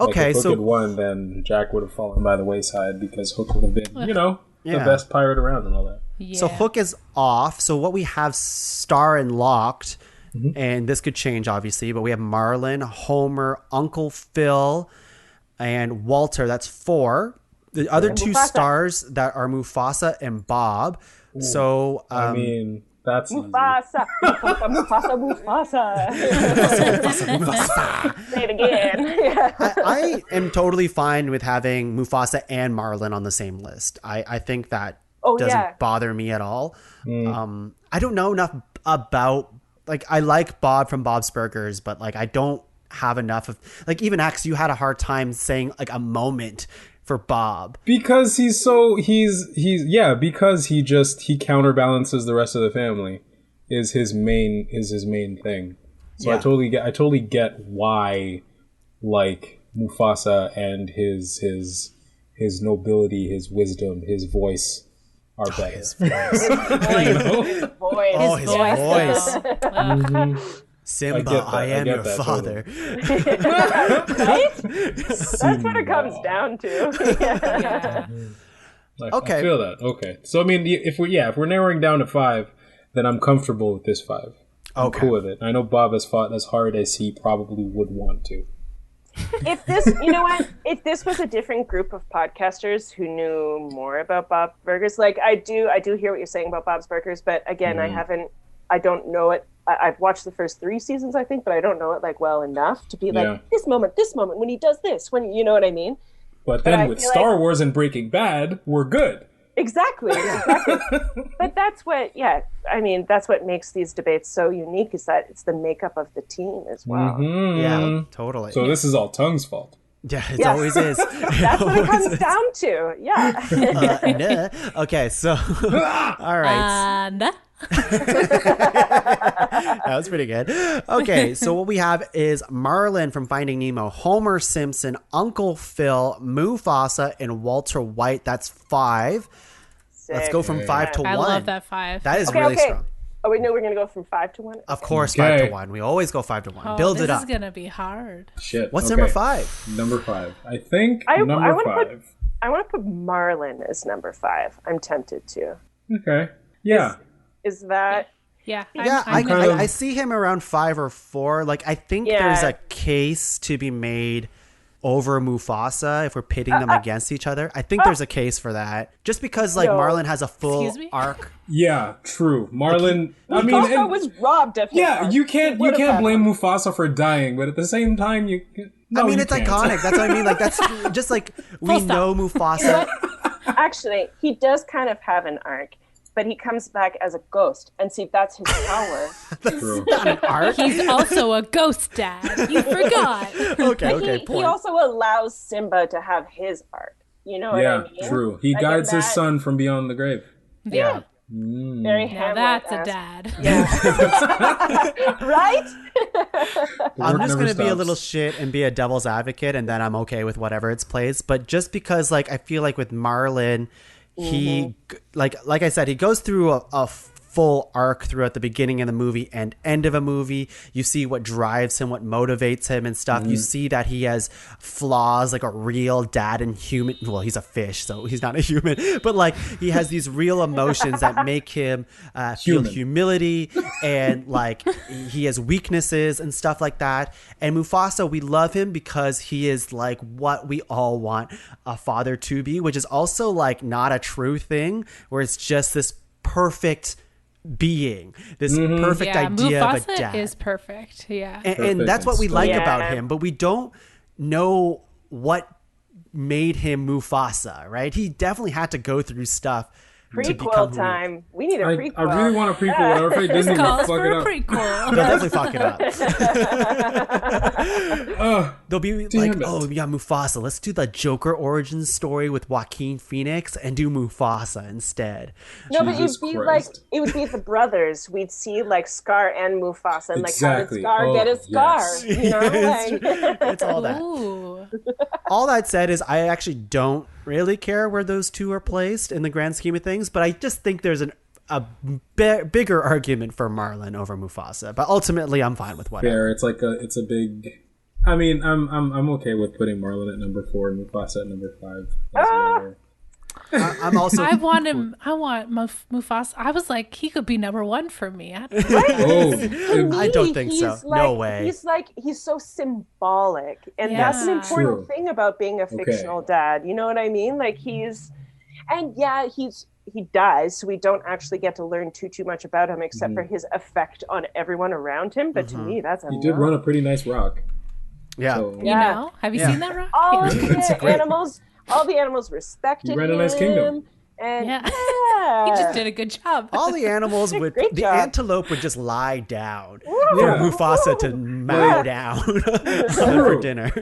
Okay, like if Hook had won, then Jack would have fallen by the wayside because Hook would have been, the best pirate around and all that. Yeah. So Hook is off. So what we have Star and Locked. And this could change, obviously, but we have Marlin, Homer, Uncle Phil, and Walter. That's 4. The other 2 stars that are Mufasa and Bob. Ooh. So, I mean, that's Mufasa. Mufasa. Say it again. I am totally fine with having Mufasa and Marlin on the same list. I think that doesn't bother me at all. I don't know enough about... Like, I like Bob from Bob's Burgers, but, like, I don't have enough of... Like, even Axe, you had a hard time saying, like, a moment for Bob. Because because he counterbalances the rest of the family is his main thing. So I totally get why, like, Mufasa and his his nobility, his wisdom, his voice are better. His voice. Oh, his voice. Mhm. Simba, I am your father. Right? That's what it comes down to. Yeah. Okay. I feel that. Okay. So I mean, if we're narrowing down to 5, then I'm comfortable with this 5. I'm cool with it. I know Bob has fought as hard as he probably would want to. If this, you know what? If this was a different group of podcasters who knew more about Bob's Burgers, like I do hear what you're saying about Bob's Burgers, but again, I don't know it. I've watched the first 3 seasons, I think, but I don't know it like well enough to be like this moment when he does this, when you know what I mean. But then with Star Wars and Breaking Bad, we're good. Exactly. But that's what, I mean, that's what makes these debates so unique, is that it's the makeup of the team as well. Mm-hmm. Yeah, totally. So this is all Tuong's fault. Yeah, it always is. That's what it comes down to. Yeah. Okay, so all right. That was pretty good. Okay, so what we have is Marlin from Finding Nemo, Homer Simpson, Uncle Phil, Mufasa, and Walter White. That's 5. Sick. Let's go from 5 to 1. I love that 5. That is really strong. Oh, we know we're going to go from 5 to 1? Of course, 5 to 1. We always go 5 to 1. Build it up. This is going to be hard. Shit. What's number 5? Number 5. I think I number want 5. I want to put Marlin as number 5. I'm tempted to. Okay. Yeah. Is that... Yeah. I see him around 5 or 4. Like, I think there's a case to be made over Mufasa if we're pitting them against each other. I think there's a case for that. Just because, like, Marlin has a full arc. Yeah, true. Marlin... Mufasa was robbed of his arc. You can't blame Mufasa for dying, but at the same time, it's iconic. That's what I mean. Like, that's just like, we know Mufasa. Actually, he does kind of have an arc. But he comes back as a ghost, and see, that's his power. True. Not an arc. He's also a ghost dad. You forgot. Okay, he also allows Simba to have his arc. You know what I mean? Yeah, true. He guides his son from beyond the grave. Yeah. Very Hamlet. That's a dad. Yeah. Right? I'm just going to be a little shit and be a devil's advocate, and then I'm okay with whatever it's plays. But just because, like, I feel like with Marlin... He, like I said, he goes through a full arc throughout the beginning of the movie and end of a movie. You see what drives him, what motivates him and stuff. You see that he has flaws, like a real dad and human. Well, he's a fish, so he's not a human. But, like, he has these real emotions that make him feel humility, and, like, he has weaknesses and stuff like that. And Mufasa, we love him because he is, like, what we all want a father to be, which is also, like, not a true thing, where it's just this perfect being, this perfect idea Mufasa of a dad. is perfect. Yeah. And that's what we like about him, but we don't know what made him Mufasa, right? He definitely had to go through stuff. Prequel time. We need a prequel. I really want a prequel. I'm afraid Disney will fuck it up. Prequel. They'll definitely fuck it up. They'll be like, oh yeah, Mufasa. Let's do the Joker origin story with Joaquin Phoenix and do Mufasa instead. No, but it would be the brothers. We'd see like Scar and Mufasa, and like how did Scar get a scar? Yes. You know, it's all that. Ooh. All that said is, I actually don't really care where those two are placed in the grand scheme of things, but I just think there's a bigger argument for Marlin over Mufasa. But ultimately, I'm fine with whatever. Fair. It's a big. I mean, I'm okay with putting Marlin at number 4 and Mufasa at number 5. I'm also. I want Mufasa. I was like, he could be number 1 for me. I don't think so. Like, no way. He's so symbolic, and that's an important thing about being a fictional dad. You know what I mean? Like he dies, so we don't actually get to learn too much about him except for his effect on everyone around him. But to me, that's he did run a pretty nice rock. Yeah. So. You know? Have you seen that rock? All the animals respected him. He ran a nice kingdom. And he just did a good job. All the animals antelope would just lie down for Mufasa to mow down for dinner.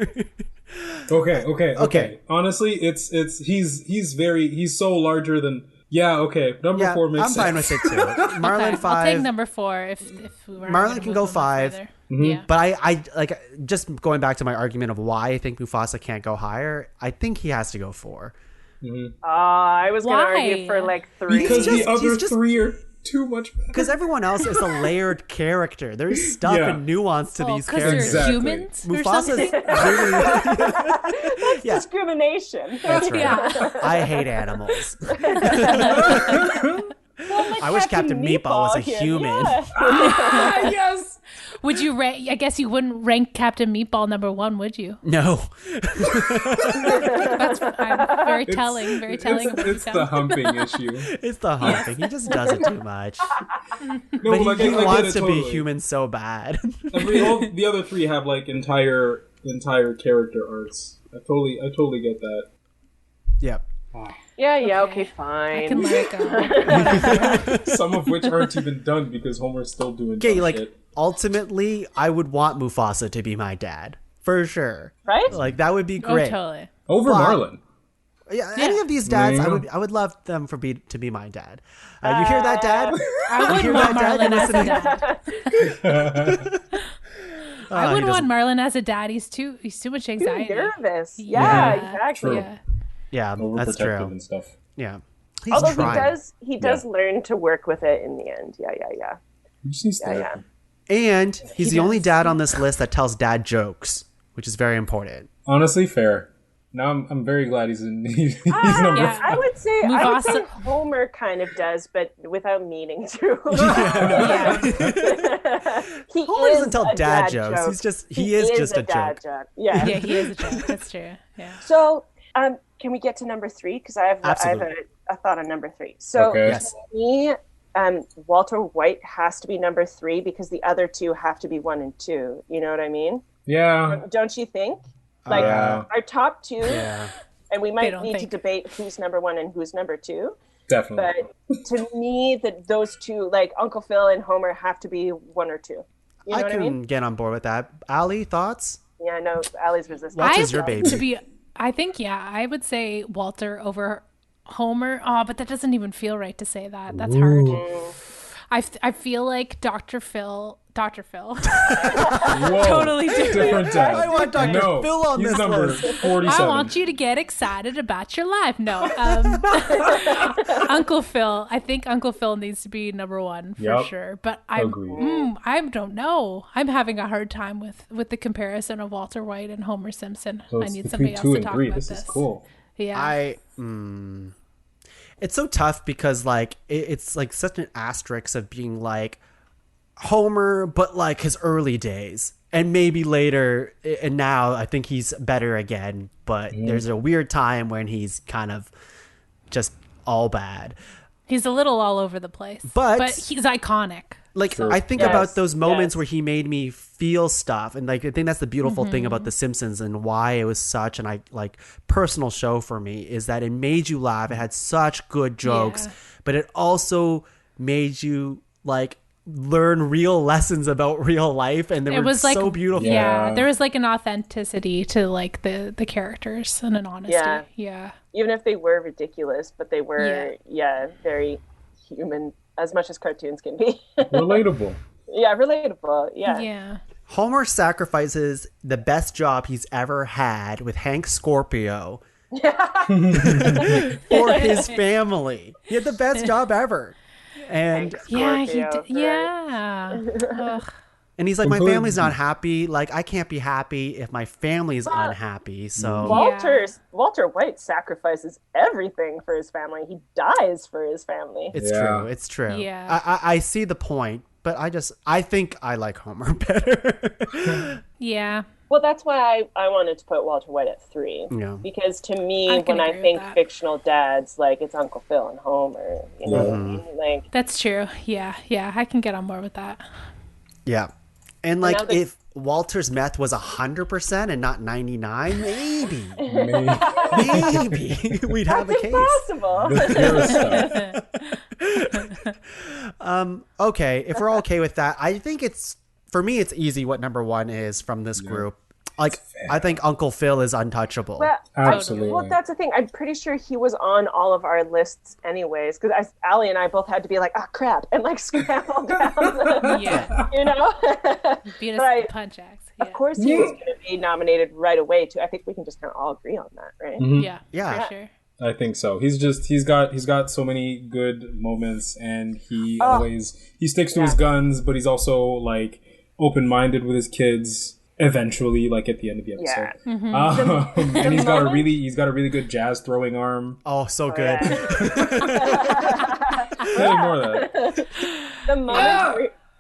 Okay. Honestly, he's so larger than. Yeah, okay. Number 4 makes sense. I'm fine with it too. Marlin 5. I'll take number 4 if we were Marlin can go 5. Yeah. But I like, just going back to my argument of why I think Mufasa can't go higher, I think he has to go 4. I was going to Why? argue for like 3. Because the other he's just- 3 are too much better. Because everyone else is a layered character. There's stuff Yeah. and nuance to these Because characters. they're Exactly. humans or Mufasa's something. really, yeah, Discrimination. that's right. Yeah. I hate animals. Well, like I wish Captain Meatball was a here. human. Yeah. Yes. Would you rank? I guess you wouldn't rank Captain Meatball number 1, would you? No. That's fine. Very telling. Very telling. of what It's you the said. humping issue. It's the humping. He just does it too much. No, But like, he I get wants it to totally. be human so bad. All the other 3 have like entire character arcs. I totally get that. Yep. Yeah, okay, I fine. can let it go. Some of which aren't even done because Homer's still doing Okay, dumb like, shit. ultimately, I would want Mufasa to be my dad. For sure. Right? Like, that would be Oh, great. totally. Over But- Marlin. Yeah, any of these dads, Yeah. I would love them to be my dad. You hear that, Dad? I hear wouldn't want that, Dad? Marlon as a Listen- dad. Oh, I he wouldn't want doesn't- Marlon as a dad. He's too much anxiety. Nervous. Yeah. Yeah, exactly. True. Yeah. Yeah, that's Overprotective true. and stuff. Yeah. He's Although trying. he does learn to work with it in the end. Yeah. He just needs Yeah, therapy. And he's the only does. dad on this list that tells dad jokes, which is very important. Honestly, fair. Now I'm very glad he's number Yeah. 5. I would say Mufasa- Homer kind of does, but without meaning to. Yeah. He Homer is doesn't tell a dad joke. jokes. He is just a dad joke. joke. Yeah. Yeah, he is a joke. That's true. Yeah. So, can we get to number 3? Because I have Absolutely. a thought on number 3. So, Okay. Yes. to me, Walter White has to be number 3 because the other 2 have to be 1 and 2. You know what I mean? Yeah. Don't you think? Like Yeah. our top 2, Yeah. and we might don't need to think. debate who's number 1 and who's number 2. Definitely. But to me, that those 2, like Uncle Phil and Homer, have to be 1 or 2. You know I what can I mean? get on board with that. Allie, thoughts? Yeah, no, Allie's resistant. Walter's your baby. I think, yeah, I would say Walter over Homer. Oh, but that doesn't even feel right to say that. That's hard. I feel like Dr. Phil. Whoa. Totally different. dad. I want Dr. No, Phil on he's this number list. 47. I want you to get excited about your life. No, Uncle Phil. I think Uncle Phil needs to be number 1 for Yep. sure. But I don't know. I'm having a hard time with the comparison of Walter White and Homer Simpson. So I it's need between somebody else 2 to and talk 3. about This is cool. Yeah. It's so tough because like it's like such an asterisk of being like Homer, but like his early days and maybe later. And now I think he's better again, but there's a weird time when he's kind of just all bad. He's a little all over the place, But- he's iconic. Like True. I think Yes, about those moments yes. where he made me feel stuff, and like I think that's the beautiful thing about The Simpsons and why it was such an personal show for me is that it made you laugh. It had such good jokes, Yeah. but it also made you like learn real lessons about real life, and they It were was like so beautiful. Yeah, there was like an authenticity to like the characters and an honesty. Yeah. Yeah. Even if they were ridiculous, but they were, very human, as much as cartoons can be. Relatable. Yeah, relatable. Yeah. Yeah. Homer sacrifices the best job he's ever had with Hank Scorpio for his family. He had the best job ever. And Yeah, Scorpio, right. yeah. Ugh. and he's like, my Completely. family's not happy. Like, I can't be happy if my family's unhappy. So Walter White sacrifices everything for his family. He dies for his family. it's Yeah. true. It's true. Yeah. I see the point, but I think I like Homer better. Yeah. Well, that's why I wanted to put Walter White at 3. Yeah. Because to me, I can when I agree with think that. fictional dads, like it's Uncle Phil and Homer. You know what I mean? Like, That's true. Yeah. Yeah. I can get on board with that. Yeah. And like, now that- if Walter's meth was 100% and not 99, maybe we'd have a it's case. impossible. The pure stuff. Okay, if we're okay with that, I think for me, it's easy what number 1 is from this group. like I think Uncle Phil is untouchable. Well, Absolutely. Well, that's the thing. I'm pretty sure he was on all of our lists anyways, because Allie and I both had to be like, "Ah, crap," and like scramble down. Yeah. You know. Beat us But with the punch axe. Yeah. Of course, he was going to be nominated right away too. I think we can just kind of all agree on that, right? Yeah. Yeah. For sure. I think so. He's got so many good moments, and he sticks to his guns, but he's also like open-minded with his kids. Eventually, like at the end of the episode, and he's got a really good jazz throwing arm. Oh, so good. More of that.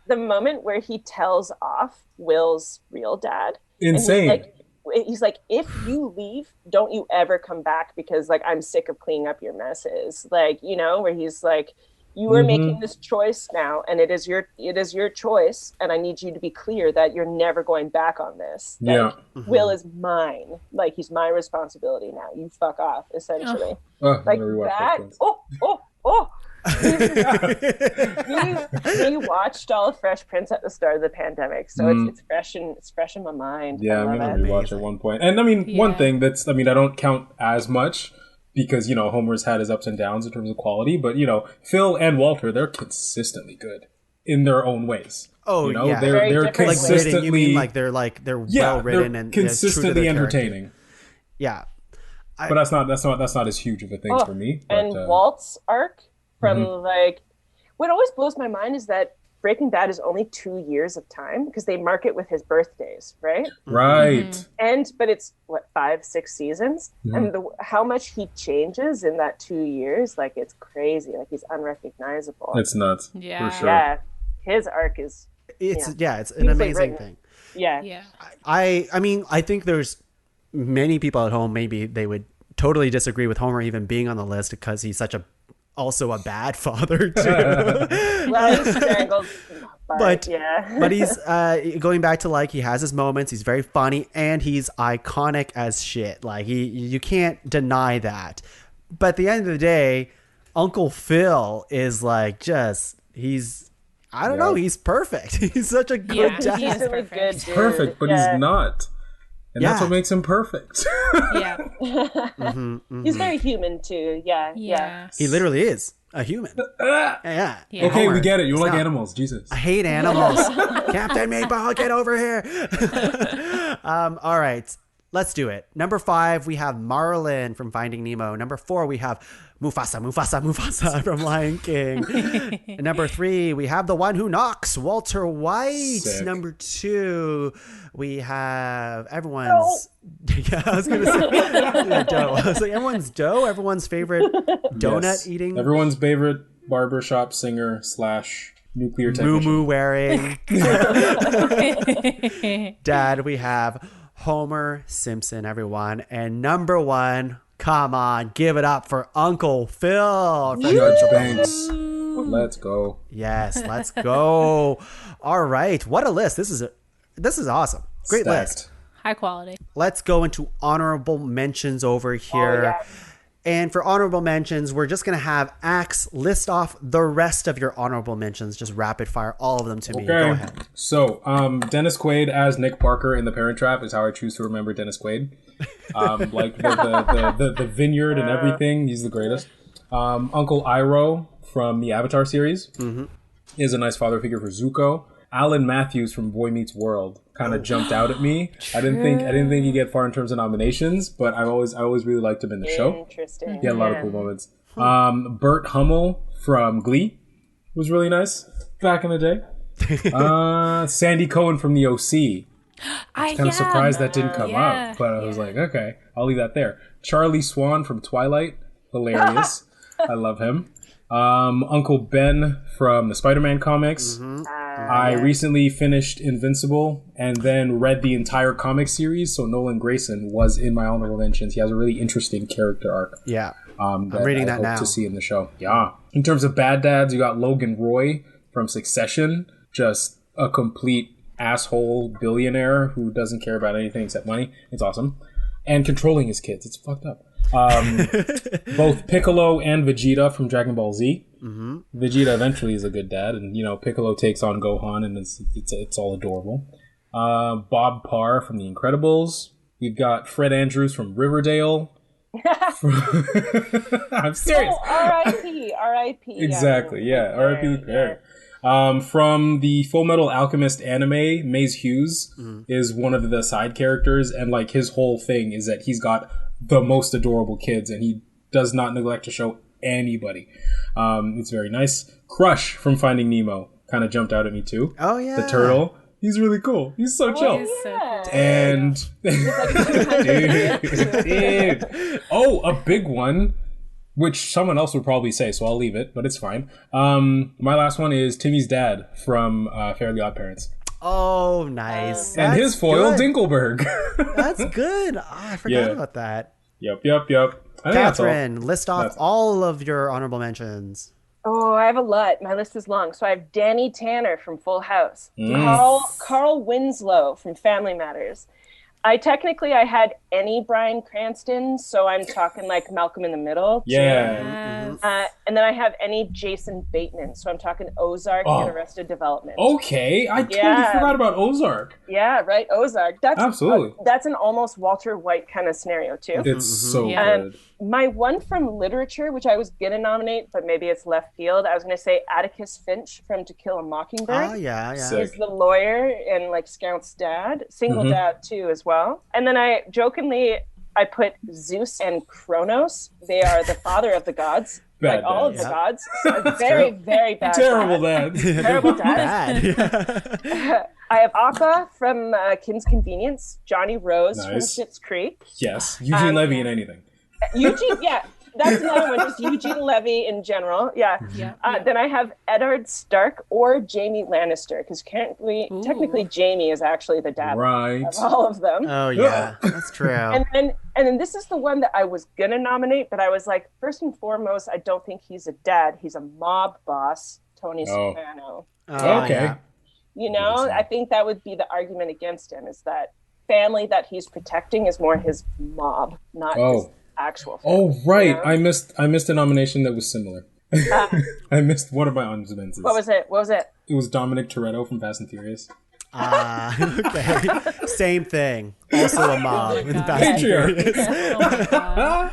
The moment where he tells off Will's real dad, Insane. He's like, if you leave, don't you ever come back, because like I'm sick of cleaning up your messes. Like, you know, where he's like, you are making this choice now, and it is your choice, and I need you to be clear that you're never going back on this. Like, Will is mine. Like, he's my responsibility now. You fuck off, essentially. Like that. Oh. we watched all of Fresh Prince at the start of the pandemic, so it's fresh in my mind. Yeah, I'm gonna rewatch at one point. And I mean, one thing I don't count as much, because, you know, Homer's had his ups and downs in terms of quality, but, you know, Phil and Walter, they're consistently good in their own ways. Oh, you know, yeah. they're consistently. Like, you mean like they're well written and consistently entertaining. Yeah, but that's not as huge of a thing for me. But, and Walt's arc from like, what always blows my mind is that Breaking Bad is only 2 years of time, because they mark it with his birthdays, right? Right. But it's what, 5-6 seasons, and how much he changes in that 2 years, like it's crazy. Like he's unrecognizable. It's nuts. Yeah. For sure. Yeah, his arc is. it's an amazing thing. Yeah. I mean, I think there's many people at home, maybe they would totally disagree with Homer even being on the list, because he's also a bad father too. Well, he's strangled. But he's going back to, like, he has his moments. He's very funny, and he's iconic as shit. Like, you can't deny that. But at the end of the day, Uncle Phil is like he's perfect. He's such a good dad. He's really good. He's perfect, but he's not. And that's what makes him perfect. Yeah. He's very human too. Yeah. He literally is a human. Yeah. Okay, Homer, we get it. You like animals. Jesus. I hate animals. Captain Meatball, get over here. All right. Let's do it. Number 5, we have Marlin from Finding Nemo. Number 4, we have Mufasa from Lion King. And number 3, we have the one who knocks, Walter White. Sick. Number 2, we have everyone's. Yeah, I was gonna say dough. I was like, everyone's dough. Everyone's favorite donut eating. Everyone's favorite barbershop singer / nuclear technician. Moo wearing. Dad, we have Homer Simpson, everyone. And number 1, come on, give it up for Uncle Phil. Judge Banks. Let's go. Yes, let's go. All right, what a list. This is awesome. Great Stacked. list. High quality. Let's go into honorable mentions over here. And for honorable mentions, we're just going to have Axe list off the rest of your honorable mentions. Just rapid fire all of them to me. Go ahead. So, Dennis Quaid as Nick Parker in The Parent Trap is how I choose to remember Dennis Quaid. Like the vineyard and everything. He's the greatest. Uncle Iroh from the Avatar series is a nice father figure for Zuko. Alan Matthews from Boy Meets World kind of jumped out at me. I didn't think he'd get far in terms of nominations, but I always really liked him in the show. Interesting. He had a lot of cool moments. Burt Hummel from Glee was really nice back in the day. Sandy Cohen from the OC. I was kind of surprised that didn't come up, but I was like, okay, I'll leave that there. Charlie Swan from Twilight, hilarious. I love him. Uncle Ben from the Spider-Man comics. I recently finished Invincible and then read the entire comic series, so Nolan Grayson was in my honorable mentions. He has a really interesting character arc. Yeah. I'm reading that now. To see in the show. Yeah. In terms of bad dads, you got Logan Roy from Succession, just a complete asshole billionaire who doesn't care about anything except money. It's awesome. And controlling his kids. It's fucked up. Both Piccolo and Vegeta from Dragon Ball Z. Vegeta eventually is a good dad, and Piccolo takes on Gohan, and it's all adorable. Bob Parr from The Incredibles. We've got Fred Andrews from Riverdale. I'm serious. Oh, R.I.P. Exactly, yeah. R.I.P. Luke Perry. From the Full Metal Alchemist anime, Maze Hughes is one of the side characters, and like his whole thing is that he's got the most adorable kids, and he does not neglect to show anybody. It's very nice. Crush from Finding Nemo kind of jumped out at me too. Oh yeah, the turtle. He's really cool. He's so chill. He's so cool. And dude. Oh, a big one, which someone else would probably say, so I'll leave it, but it's fine. My last one is Timmy's dad from Fairly Odd Parents. Oh, nice. And his foil, good. Dinkelberg. That's good. Oh, I forgot about that. Yep. Catherine, list off all of your honorable mentions. Oh, I have a lot. My list is long. So I have Danny Tanner from Full House. Carl Winslow from Family Matters. I had any Bryan Cranston, so I'm talking like Malcolm in the Middle. Yeah. And then I have any Jason Bateman, so I'm talking Ozark and Arrested Development. Okay, I totally forgot about Ozark. Yeah, right, Ozark. That's absolutely. That's an almost Walter White kind of scenario too. It's so good. My one from literature, which I was gonna nominate, but maybe it's left field. I was gonna say Atticus Finch from To Kill a Mockingbird. Oh yeah. He's the lawyer and like Scout's dad, single dad too as well. And then I put Zeus and Kronos. They are the father of the gods. Bad all of the gods. So very, very bad. Terrible dad. Terrible dad. I have Akka from Kim's Convenience, Johnny Rose from Schitt's Creek. Yes, Eugene Levy in anything. Eugene, that's another one, just Eugene Levy in general. Then I have Eddard Stark or Jaime Lannister, because technically Jaime is actually the dad of all of them. Oh yeah, that's true. And then this is the one that I was gonna nominate, but I was like, first and foremost, I don't think he's a dad. He's a mob boss, Tony Soprano. Okay. Yeah. I think that would be the argument against him, is that family that he's protecting is more his mob, not his actual family. Oh right, I missed a nomination that was similar. I missed one of my honorable mentions. What was it? It was Dominic Toretto from Fast and Furious. Okay. Same thing. Also a mob in Fast and Furious. Wow.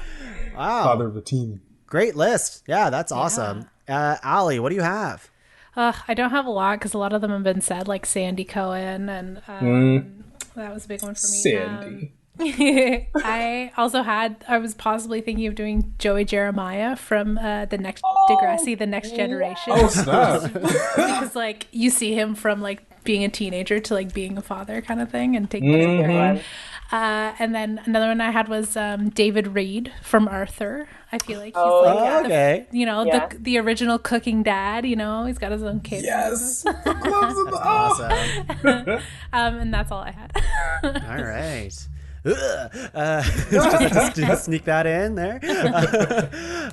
Father of a team. Great list. Yeah, that's awesome. Alli, what do you have? I don't have a lot because a lot of them have been said, like Sandy Cohen, and that was a big one for me. Sandy. I was possibly thinking of doing Joey Jeremiah from Degrassi, The Next Generation. Oh, snap. Because like you see him from like being a teenager to like being a father kind of thing, and taking care. And then another one I had was David Reed from Arthur. I feel like he's the original cooking dad. He's got his own kids. Yes, awesome. And that's all I had. All right. Just sneak that in there.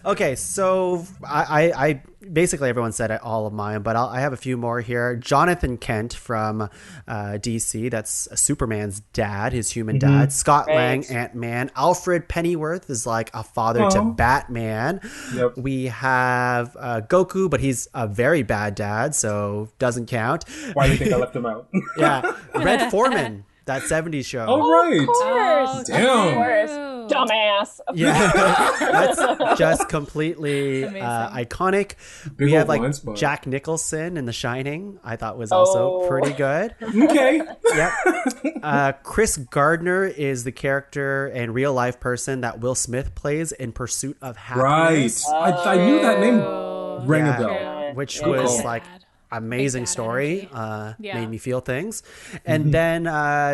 Okay, so I basically everyone said all of mine, but I have a few more here. Jonathan Kent from DC, that's Superman's dad, his human dad. Scott Lang, Ant-Man. Alfred Pennyworth is like a father to Batman. Yep. We have Goku, but he's a very bad dad, so doesn't count. Why do you think I left him out? Yeah, Red Foreman. That 70s show. Oh, right. Of course. Damn. Of course. Dumbass. Yeah. That's just completely iconic. We have like Jack Nicholson in The Shining. I thought was also pretty good. Okay. Yep. Chris Gardner is the character and real life person that Will Smith plays in Pursuit of Happiness. Right. I knew that name rang a bell. Which was like amazing story. Made me feel things. And then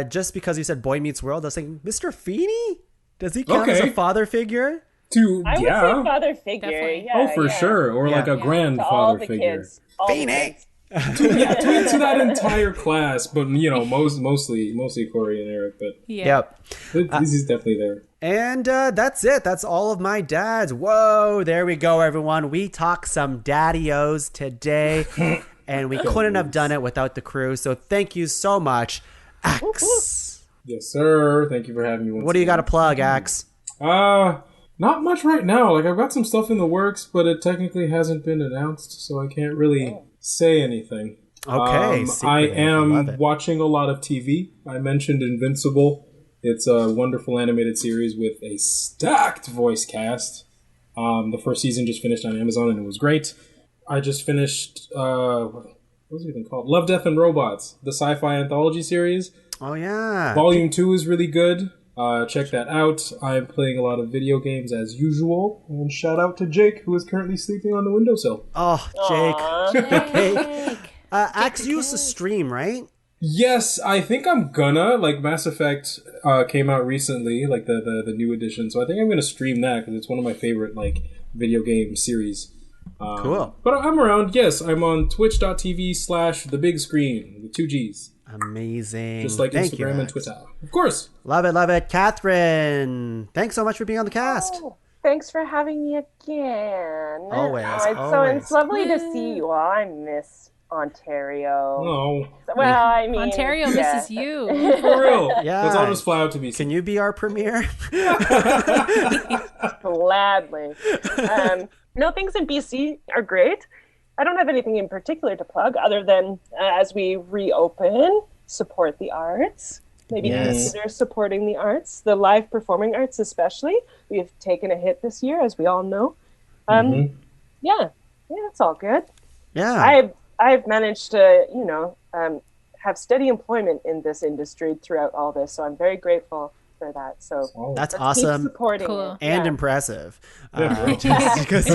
just because you said Boy Meets World, I was thinking, Mr. Feeney? Does he count as a father figure? I would say father figure. For sure. Or like a grandfather figure. Feeney! to that entire class, but mostly Corey and Eric. But this is definitely there. And that's it. That's all of my dads. Whoa, there we go, everyone. We talked some daddy-os today, and we couldn't have done it without the crew. So thank you so much, Axe. Yes, sir. Thank you for having me. What do you got to plug, Axe? Not much right now. Like I've got some stuff in the works, but it technically hasn't been announced, so I can't really say anything. Okay. I love am it. watching a lot of TV. I mentioned Invincible. It's a wonderful animated series with a stacked voice cast. The first season just finished on Amazon and it was great. I just finished, what was it even called? Love, Death, and Robots, the sci-fi anthology series. Oh, yeah. Volume 2 is really good. Check that out. I'm playing a lot of video games as usual. And shout out to Jake, who is currently sleeping on the windowsill. Oh, Jake. Jake. Axe used to stream, right? Yes, I think I'm gonna. Like, Mass Effect came out recently, like the new edition. So I think I'm gonna stream that because it's one of my favorite, like, video game series. Cool. But I'm around. Yes, I'm on twitch.tv/thebigscreen with 2 G's. Amazing. Just like Thank Instagram you, and Axe. Twitter. Of course. Love it, love it. Catherine, thanks so much for being on the cast. Oh, thanks for having me again. Always, It's lovely to see you all. I miss Ontario. Oh, Well, I mean, Ontario yeah. misses you. for real. Yeah. Let's all just fly out to BC. Can you be our premiere? Gladly. No, things in BC are great. I don't have anything in particular to plug other than as we reopen, support the arts. Maybe consider supporting the arts, the live performing arts especially. We've taken a hit this year, as we all know. Yeah, it's all good. Yeah. I've managed to, have steady employment in this industry throughout all this, so I'm very grateful for that. So That's let's awesome. Keep supporting Cool. it. And Yeah. impressive. Right. Just because,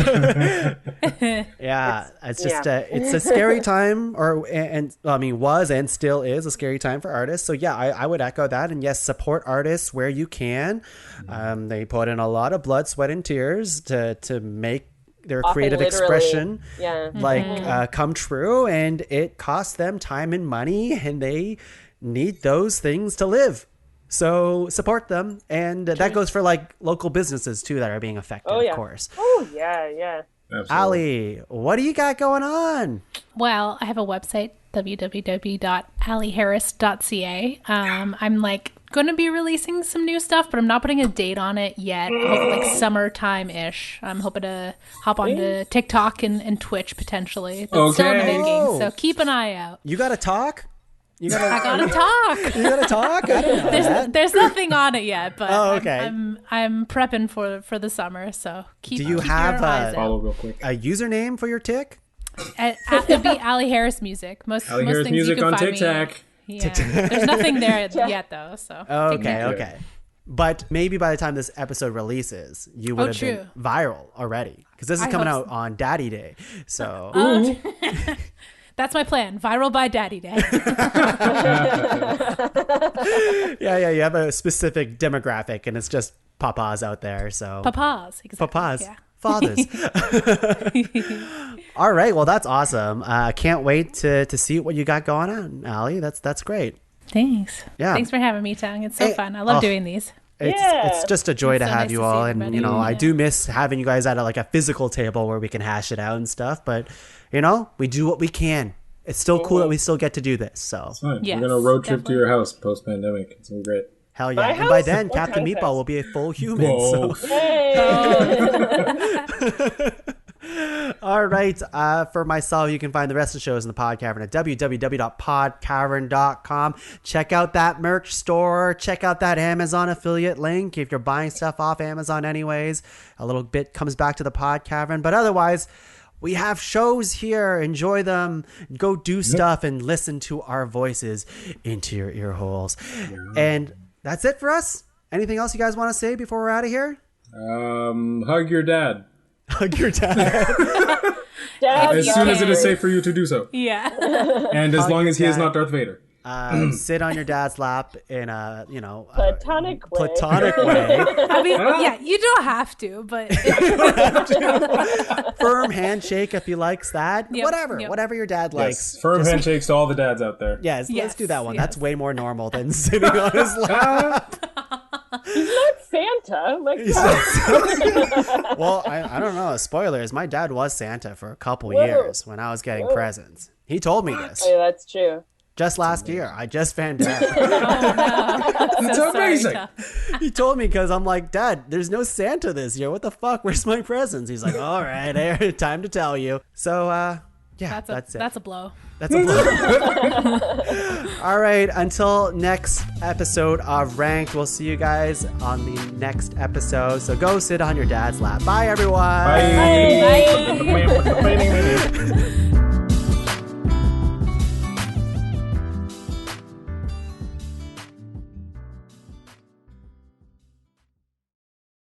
it's just it's a scary time, was and still is a scary time for artists. So yeah, I would echo that. And yes, support artists where you can. They put in a lot of blood, sweat, and tears to make their Often creative literally. expression Yeah. come true, and it costs them time and money, and they need those things to live. So support them, and that goes for like local businesses too that are being affected, Oh, yeah. of course. Oh, yeah. Absolutely. Alli, what do you got going on? Well, I have a website, www.alliharris.ca. I'm like going to be releasing some new stuff, but I'm not putting a date on it yet. I hope like summertime-ish. I'm hoping to hop onto TikTok and Twitch potentially. That's still in the Okay. making, so keep an eye out. You got to talk? I gotta talk. You got to talk? I don't know that. There's nothing on it yet, but okay. I'm prepping for the summer, so keep. Do you keep have your eyes Follow out. real quick. a username for your tick? It'd be Alli Harris music. Most Alli most Harris things music you can on find TikTok. Me. Yeah, there's nothing there yet though. So Okay. But maybe by the time this episode releases, you would have been true. viral already. Because this is I coming hope out on Daddy Day. So that's my plan. Viral by Daddy Day. yeah, you have a specific demographic, and it's just papas out there. So Papas. Exactly. papas, Yeah. fathers. All right, well that's awesome. Can't wait to see what you got going on, Alli. That's great. Thanks. Yeah. Thanks for having me, Tuong. It's so Hey, fun. I love doing these. It's just a joy to so have nice you to all, see and everybody. I Yeah. do miss having you guys at a physical table where we can hash it out and stuff. But we do what we can. It's still cool that we still get to do this. So Fine. Yes, We're gonna road trip definitely. to your house post pandemic. It's gonna be great. hell yeah! My And by house? then, What Captain kind of Meatball house? will be a full human. Whoa. So. Hey. All right. For myself, you can find the rest of the shows in the Pod Cavern at www.podcavern.com. Check out that merch store. Check out that Amazon affiliate link. If you're buying stuff off Amazon anyways, a little bit comes back to the Pod Cavern. But otherwise, we have shows here. Enjoy them. Go do stuff and listen to our voices into your ear holes. And that's it for us. Anything else you guys want to say before we're out of here? Hug your dad. Hug your dad. As soon as it is safe for you to do so. Yeah. And as long as he is dad. not Darth Vader. Sit on your dad's lap in a, Platonic way. platonic way. I mean, yeah, you don't have to, but Firm handshake if he likes that. Yep, Whatever. yep. Whatever your dad likes. Yes. Firm handshakes to all the dads out there. Yes, let's Yes, do that one. yes. That's way more normal than sitting on his lap. He's not Santa. My God. Well, I don't know. Spoilers. My dad was Santa for a couple Whoa. years when I was getting presents. He told me this Yeah, that's true. just last year. I just found out. It's so amazing. sorry, He told me because I'm like, Dad, there's no Santa this year. What the fuck? Where's my presents? He's like, all right, time to tell you. So, Yeah, that's it. That's a blow. That's a blow. All right. Until next episode of Ranked, we'll see you guys on the next episode. So go sit on your dad's lap. Bye, everyone. Bye. Bye.